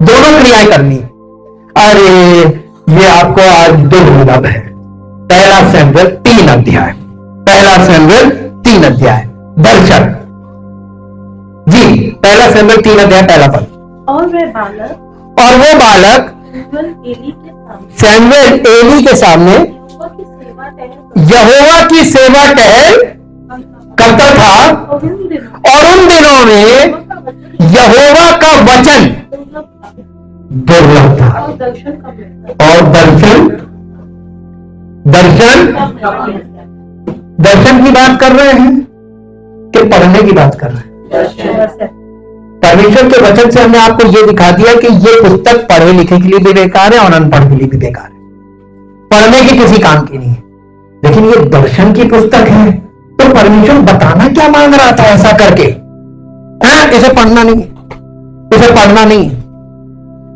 दोनों क्रियाएं करनी। अरे ये आपको आज दो मतलब है। पहला सैमुएल 3 अध्याय, पहला सैमुएल 3 अध्याय, दर्शन जी। पहला सैमुएल 3 अध्याय, पहला पद। और वो बालक सैमुएल एली के सामने यहोवा की सेवा टहल करता था, और उन दिनों में यहोवा का वचन दुर्लभ था, और दर्शन की बात कर रहे हैं कि पढ़ने की बात कर रहे हैं। परमेश्वर के वचन से हमने आपको यह दिखा दिया कि यह पुस्तक पढ़े लिखे के लिए भी बेकार है और अनपढ़ के लिए भी बेकार है, पढ़ने की किसी काम की नहीं है। लेकिन ये दर्शन की पुस्तक है, तो परमेश्वर बताना क्या मांग रहा था ऐसा करके? इसे पढ़ना नहीं, इसे पढ़ना नहीं।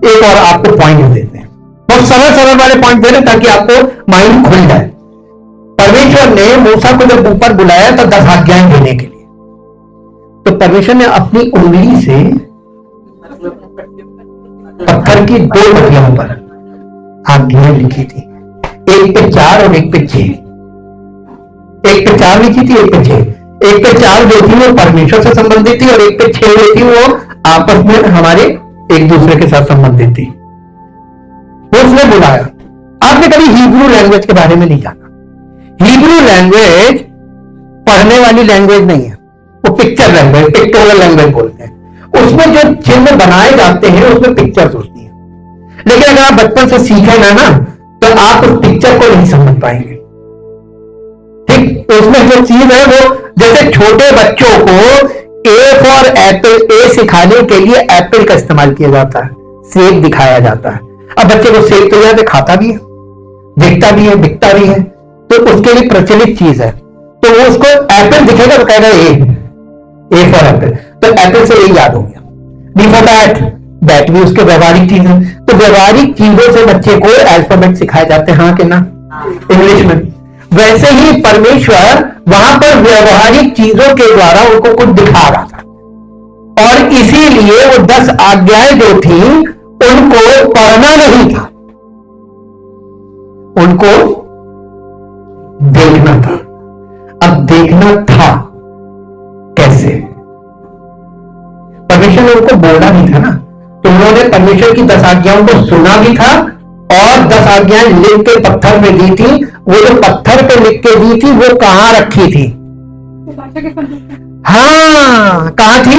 एक और आपको पॉइंट देते हैं, बहुत सरल सरल वाले पॉइंट दे रहे ताकि आपको माइंड खुल जाए। परमेश्वर ने मूसा को जब ऊपर बुलाया तो 10 आज्ञाएं देने के लिए, तो परमेश्वर ने अपनी उंगली से पत्थर की 2 पटियों पर आज्ञाएं लिखी थी, एक पे 4 और एक पे 6। एक पे 4 लिखी थी, एक पे 6। एक पे 4 जो थी वो परमेश्वर से संबंधित थी, और एक पे 6 जो थी वो आपस में हमारे एक दूसरे के साथ संबंधित थी। उसने बुलाया। आपने कभी हिब्रू लैंग्वेज के बारे में नहीं जाना। हिब्रू लैंग्वेज पढ़ने वाली लैंग्वेज नहीं है, वो पिक्चर लैंग्वेज, पिक्टोरल लैंग्वेज बोलते हैं। उसमें जो चिन्ह बनाए जाते हैं उसमें पिक्चर्स होती है। लेकिन अगर आप बचपन से सीखेंगे ना तो आप उस पिक्चर को नहीं समझ पाएंगे। ठीक, उसमें जो चीज है वो, जैसे छोटे बच्चों को ए फॉर एप्पल, ए सिखाने के लिए एप्पल का इस्तेमाल किया जाता है, सेब दिखाया जाता है। अब बच्चे को सेब तो याद है, खाता भी है, देखता भी है, बिकता भी है, तो उसके लिए प्रचलित चीज है। तो वो उसको एप्पल दिखेगा तो कहेगा ए फॉर एप्पल, तो एप्पल से ये याद हो गया। बी फॉर बैट, बैट भी उसके व्यवहारिक चीज है। तो व्यवहारिक चीजों से बच्चे को अल्फाबेट सिखाए जाते हैं, हाँ कि ना, इंग्लिश में। वैसे ही परमेश्वर वहां पर व्यवहारिक चीजों के द्वारा उनको कुछ दिखा रहा था, और इसीलिए वो 10 आज्ञाएं जो थी उनको पढ़ना नहीं था, उनको देखना था। अब देखना था कैसे? परमेश्वर ने उनको बोलना भी था ना, तो उन्होंने परमेश्वर की 10 आज्ञाओं को सुना भी था, और 10 आज्ञाएं लिख के पत्थर पे दी थी। वो जो पत्थर पे लिख के दी थी वो कहां रखी थी? हाँ, कहां थी?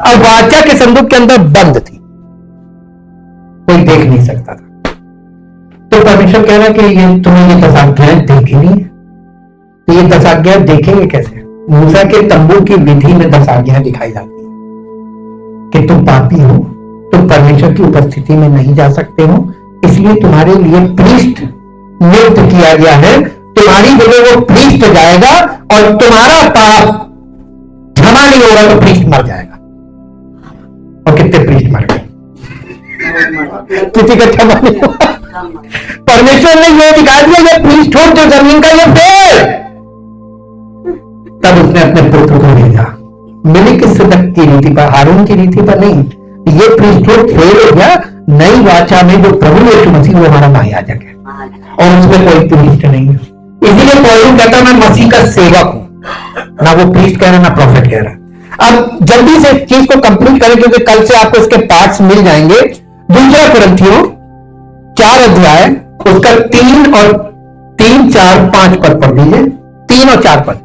अब वाचा के संदूक के अंदर बंद थी, कोई देख नहीं सकता था। तो परमेश्वर कह रहा कि ये तुम्हें ये 10 आज्ञाएं देखी नहीं है, तो ये 10 आज्ञाएं देखेंगे कैसे? मूसा के तंबू की विधि में 10 आज्ञाएं दिखाई जाती है कि तुम पापी हो, तुम परमेश्वर की उपस्थिति में नहीं जा सकते हो, इसलिए तुम्हारे लिए प्रीस्ट नियुक्त किया गया है। तुम्हारी जगह वो प्रीस्ट जाएगा, और तुम्हारा पाप क्षमा नहीं होगा तो प्रीस्ट मर जाएगा। और कितने प्रीस्ट मर गए? किसी का क्षमा नहीं हुआ। परमेश्वर ने ये दिखा दिया, ये प्रीस्ट हो जो जमीन का ये फेल। तब उसने अपने पुत्र को भेजा, मेलिकिसेदक की रीति पर, हारून की रीति पर नहीं। ये प्रीस्टहुड फेल हो गया। नई वाचा में जो प्रभु यीशु मसीह वो हमारा महायाजक है, और उसमें कोई प्रीस्ट नहीं है। इसीलिए पौलुस कहता मैं मसीह का सेवक हूं, ना वो प्रीस्ट कह रहा ना प्रॉफिट कह रहा। अब जल्दी से चीज को कंप्लीट करें, क्योंकि कल से आपको इसके पार्ट्स मिल जाएंगे। दूसरा कुरिन्थियों 4 अध्याय, उसका 3 और 3, 4, 5 पद पढ़ दीजिए। 3 और 4 पद,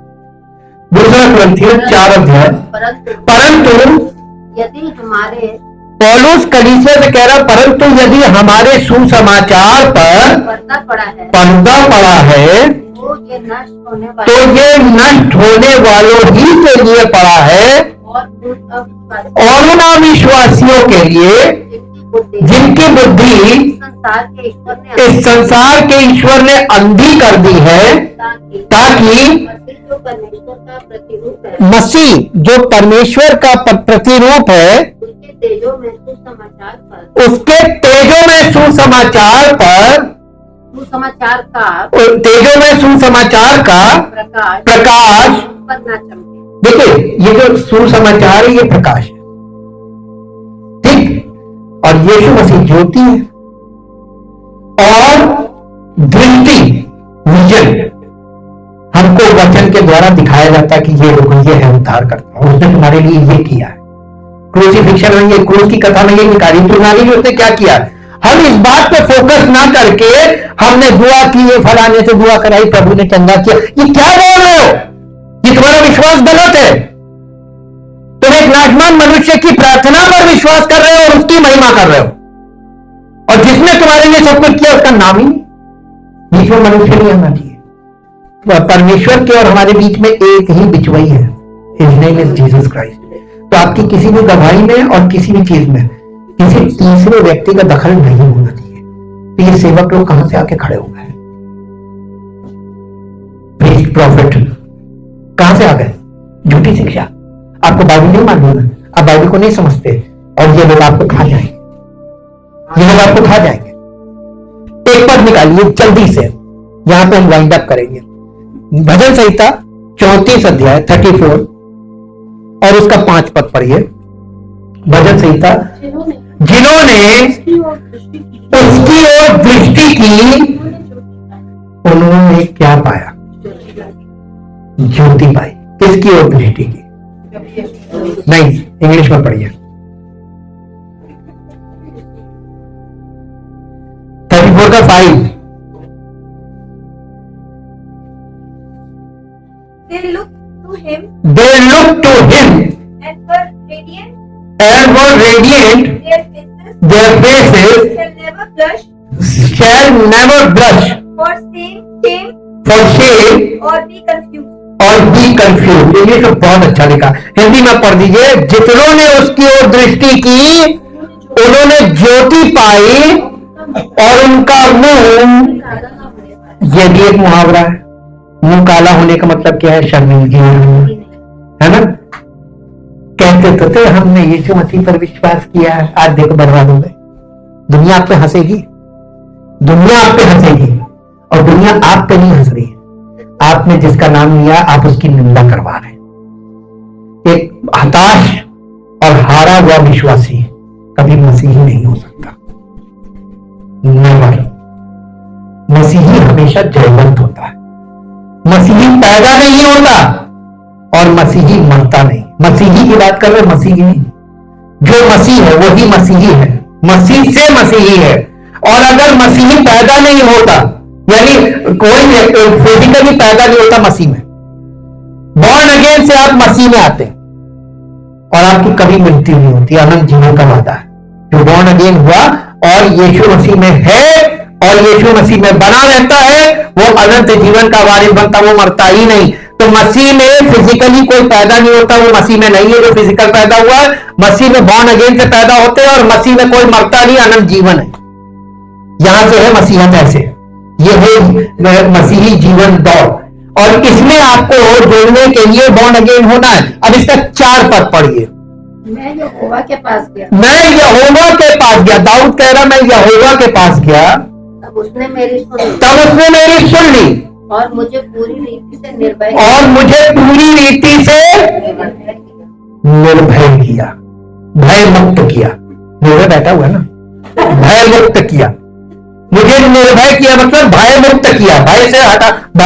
दूसरा कुरिन्थियों 4 अध्याय। परंतु यदि हमारे, पौलुस कलीसिया से कह रहा, परंतु यदि हमारे सुसमाचार पर पर्दा पड़ा है तो ये नष्ट होने तो ये नष्ट होने वालों ही के लिए पड़ा है, और उन अविश्वासियों के लिए जिनकी बुद्धि इस संसार के ईश्वर ने अंधी कर दी है, ताकि मसीह जो परमेश्वर का प्रतिरूप है तेजों में सुसमाचार पर उसके तेजों में सुसमाचार पर, सुसमाचार का तेजों में सुसमाचार का प्रकाश पर ना चमके। देखिए, ये जो सुसमाचार है ये प्रकाश है, ठीक। और यीशु मसीह ज्योति है, और दृष्टि, विजन हमको वचन के द्वारा दिखाया जाता है कि ये देखो ये है उद्धार करता, उसने तुम्हारे लिए ये किया है। क्रूसिफिक्शन में, ये क्रूस की कथा में ये निकाली तुम्हारे लिए उसने क्या किया। हम इस बात पे फोकस ना करके हमने दुआ की, ये फलाने से दुआ कराई, प्रभु ने चंगा किया, ये क्या बोल रहे हो? ये तुम्हारा विश्वास गलत है। तुम एक नाशवान मनुष्य की प्रार्थना पर विश्वास कर रहे हो और उसकी महिमा कर रहे हो, और जिसने तुम्हारे लिए सब कुछ किया उसका नाम ही नहीं। बीच में मनुष्य नहीं आना चाहिए। परमेश्वर के और हमारे बीच में एक ही बिचवई है, his name is Jesus Christ. तो आपकी किसी भी गवाही में और किसी भी चीज में किसी तीसरे व्यक्ति का दखल नहीं होना चाहिए। तो ये सेवक लोग कहां से आके खड़े हो गए? प्रीस्ट प्रॉफिट कहां से आ गए? झूठी शिक्षा। आपको बाइबल नहीं मालूम है, आप बाइबल को नहीं समझते, और ये लोग आपको खा जाएंगे, ये लोग आपको खा जाएंगे। एक पद निकालिए जल्दी से, यहां पे हम वाइंड अप करेंगे। भजन संहिता 34 अध्याय 34 और उसका 5 पद पढ़िए। भजन संहिता, जिन्होंने उसकी ओर दृष्टि की उन्होंने क्या पाया? ज्योति पाई। किसकी ओर दृष्टि की? नहीं, इंग्लिश में पढ़िए। 34 का 5। They look to him They look to him and were radiant. and were radiant. Their faces Their faces shall never blush shall never blush for shame for shame or be confused. और be confused। इंग्लिश में बहुत अच्छा लिखा, हिंदी में पढ़ दीजिए। जितनों ने उसकी ओर दृष्टि की उन्होंने ज्योति पाई और उनका मुंह, यह भी एक मुहावरा है। मुंह काला होने का मतलब क्या है? शर्मिंदगी, है ना। कहते तो थे हमने यीशु मसीह पर विश्वास किया, आज देखो बर्बाद हो गए। दुनिया आप पे हंसेगी, दुनिया आप पे हंसेगी, और दुनिया आप पे नहीं हंस रही है। आपने जिसका नाम लिया आप उसकी निंदा करवा रहे हैं। एक हताश और हारा हुआ विश्वासी कभी मसीही नहीं हो सकता। नेवर। मसीही हमेशा जयवंत होता है। मसीही पैदा नहीं होता और मसीही मरता नहीं। मसीही की बात कर रहे, मसीही नहीं। जो मसीह है वही मसीही है, मसीह से मसीही है। और अगर मसीही पैदा नहीं होता, यानी कोई फिजिकली पैदा नहीं होता मसीह में, बॉर्न अगेन से आप मसीह में आते हैं और आपकी कभी मृत्यु नहीं होती, अनंत जीवन का वादा है। जो बॉर्न अगेन हुआ और यीशु मसीह में है और यीशु मसीह में बना रहता है, वो अनंत जीवन का वारिस बनता, वो मरता ही नहीं। तो मसीह में फिजिकली कोई पैदा नहीं होता, वो मसीह में नहीं है जो फिजिकल पैदा हुआ है। मसीह में बॉर्न अगेन से पैदा होते हैं और मसीह में कोई मरता नहीं, अनंत जीवन है। यहां से है मसीहत, ऐसे ये है मसीही जीवन दौड़। और इसमें आपको जोड़ने के लिए बॉर्न अगेन होना है। अब इसका 4 पद पढ़िए। मैं यहोवा के पास गया, मैं यहोवा के पास गया। दाऊद कह रहा मैं यहोवा के पास गया, तब उसने मेरी सुनी तब उसने मेरी सुन ली और मुझे पूरी रीति से निर्भय किया, भय मुक्त किया। निर्भय बैठा हुआ है ना, भय मुक्त किया। मुझे निर्भय किया मतलब भय मुक्त किया, भय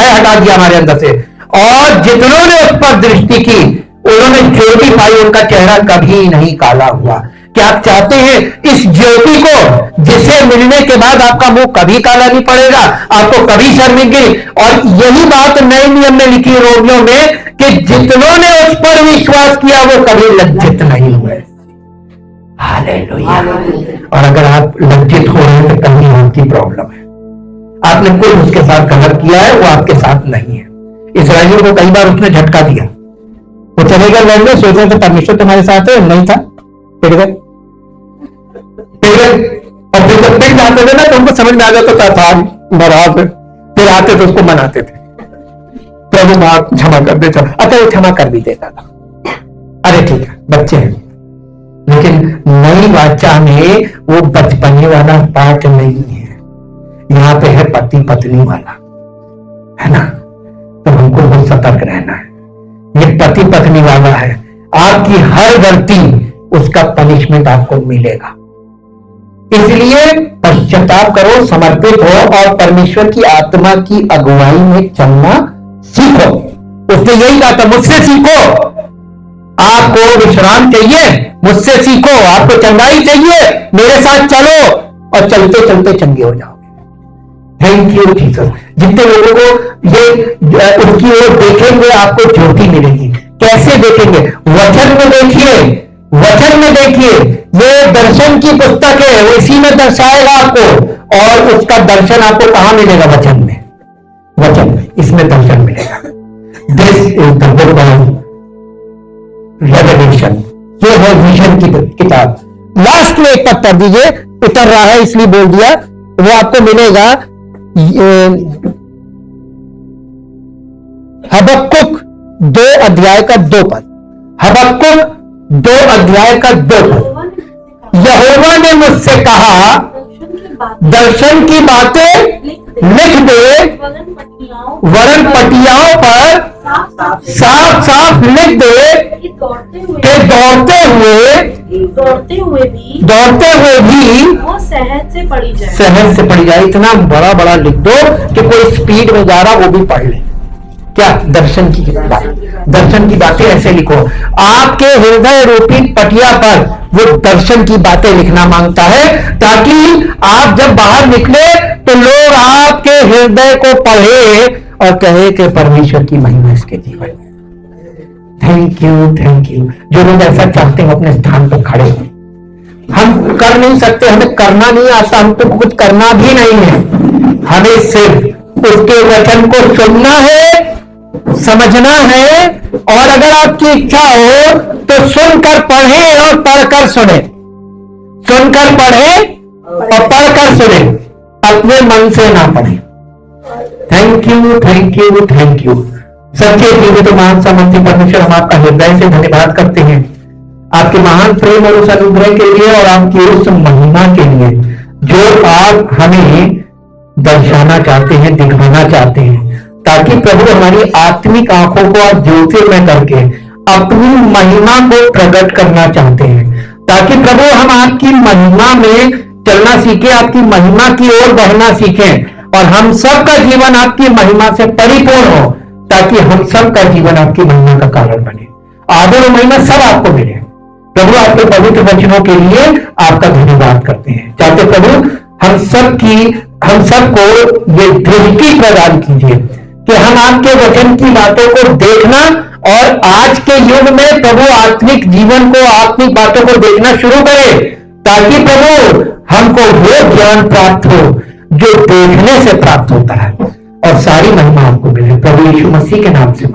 हटा दिया हमारे अंदर से। और जितनों ने उस पर दृष्टि की उन्होंने ज्योति पाई, उनका चेहरा कभी नहीं काला हुआ। क्या आप चाहते हैं इस ज्योति को, जिसे मिलने के बाद आपका मुंह कभी काला नहीं पड़ेगा, आपको कभी शर्मिंदगी। और यही बात नए नियम में लिखी रोगियों में कि जितनों ने उस पर विश्वास किया वो कभी लज्जित नहीं हुए। हालेलुया। और अगर आप लज्जित हो रहे हैं तो कहीं आपकी प्रॉब्लम है, आपने कोई उसके साथ गलत किया है, वो आपके साथ नहीं है। इस्राएलियों को कई बार उसने झटका दिया, वो चले गए लड़ने, सोच रहे थे परमेश्वर तुम्हारे साथ है, नहीं था, पिट गए। और फिर जब पिट जाते थे ना तो उनको समझ में आ जाता था बराबर, फिर आते तो उसको मनाते थे, प्रभु माफ क्षमा कर दे, अच्छा वो क्षमा कर भी देता था। अरे ठीक है, बच्चे हैं, लेकिन नई वाचा में वो बचपने वाला पाठ नहीं है, यहाँ पे है पति पत्नी वाला, है ना। तो हमको बहुत सतर्क रहना है। ये पति पत्नी वाला है, आपकी हर गलती उसका पनिशमेंट आपको मिलेगा। इसलिए पश्चाताप करो, समर्पित हो और परमेश्वर की आत्मा की अगुवाई में चलना सीखो। उसने यही कहा था, मुझसे सीखो, आपको विश्राम चाहिए, मुझसे सीखो, आपको चंगाई चाहिए, मेरे साथ चलो और चलते चलते चंगे हो जाओगे। Thank you Jesus. जितने लोगों को ये उसकी ओर देखेंगे आपको ज्योति मिलेगी। कैसे देखेंगे? वचन में देखिए, वचन में देखिए। ये दर्शन की पुस्तक है, वो इसी में दर्शाएगा आपको, और उसका दर्शन आपको कहां मिलेगा? वचन में, वचन में, इसमें दर्शन मिलेगा। This is the book of revelation. ये है विजन की किताब। लास्ट में एक पद कर दीजिए, उतर रहा है इसलिए बोल दिया, वो आपको मिलेगा हबक्कुक 2 अध्याय का 2 पद। हबक्कुक 2 अध्याय का 2 पद। यहोवा ने मुझसे कहा, दर्शन की बातें लिख दे, वरन पटियाओं पर साफ साफ लिख दे कि दौड़ते हुए भी वो सहज से पढ़ी जाए। सहज से पढ़ी जाए। इतना बड़ा बड़ा लिख दो कि कोई स्पीड में जा रहा वो भी पढ़ ले। क्या? दर्शन की बात, दर्शन की बातें ऐसे लिखो। आपके हृदय रूपी पटिया पर वो दर्शन की बातें लिखना मांगता है, ताकि आप जब बाहर निकले तो लोग आपके हृदय को पढ़े और कहे कि परमेश्वर की महिमा इसके जीवन में। Thank you, thank you. जो लोग ऐसा चाहते हैं अपने स्थान पर खड़े हो। हम कर नहीं सकते, हमें करना नहीं आता, हम तो कुछ करना भी नहीं है। हमें सिर्फ उसके वचन को सुनना है, समझना है, और अगर आपकी इच्छा हो तो सुनकर पढ़े और पढ़कर सुने, सुनकर पढ़े और पढ़कर सुने, अपने मन से ना पढ़े। Thank you, thank you, thank you. सच्चे जीवित महान सामर्थ्य परमेश्वर, हम आपका हृदय से धन्यवाद करते हैं आपके महान प्रेम और उस अनुग्रह के लिए और आपकी उस महिमा के लिए जो आप हमें दर्शाना चाहते हैं, दिखाना चाहते हैं, ताकि प्रभु हमारी आत्मिक आंखों को आप ज्योतिर्मय करके अपनी महिमा को प्रकट करना चाहते हैं, ताकि प्रभु हम आपकी महिमा में चलना सीखें, आपकी महिमा की ओर बढ़ना सीखें, और हम सबका जीवन आपकी महिमा से परिपूर्ण हो, ताकि हम सबका जीवन आपकी महिमा का कारण बने। आदर और महिमा सब आपको मिले। प्रभु आपके पवित्र वचनों के लिए आपका धन्यवाद करते हैं। चाहते प्रभु हम सबको ये दृष्टि प्रदान कीजिए कि हम आपके वचन की बातों को देखना, और आज के युग में प्रभु आत्मिक जीवन को, आत्मिक बातों को देखना शुरू करें, ताकि प्रभु हमको वो ज्ञान प्राप्त हो जो देखने से प्राप्त होता है, और सारी महिमा आपको मिले। प्रभु यीशु मसीह के नाम से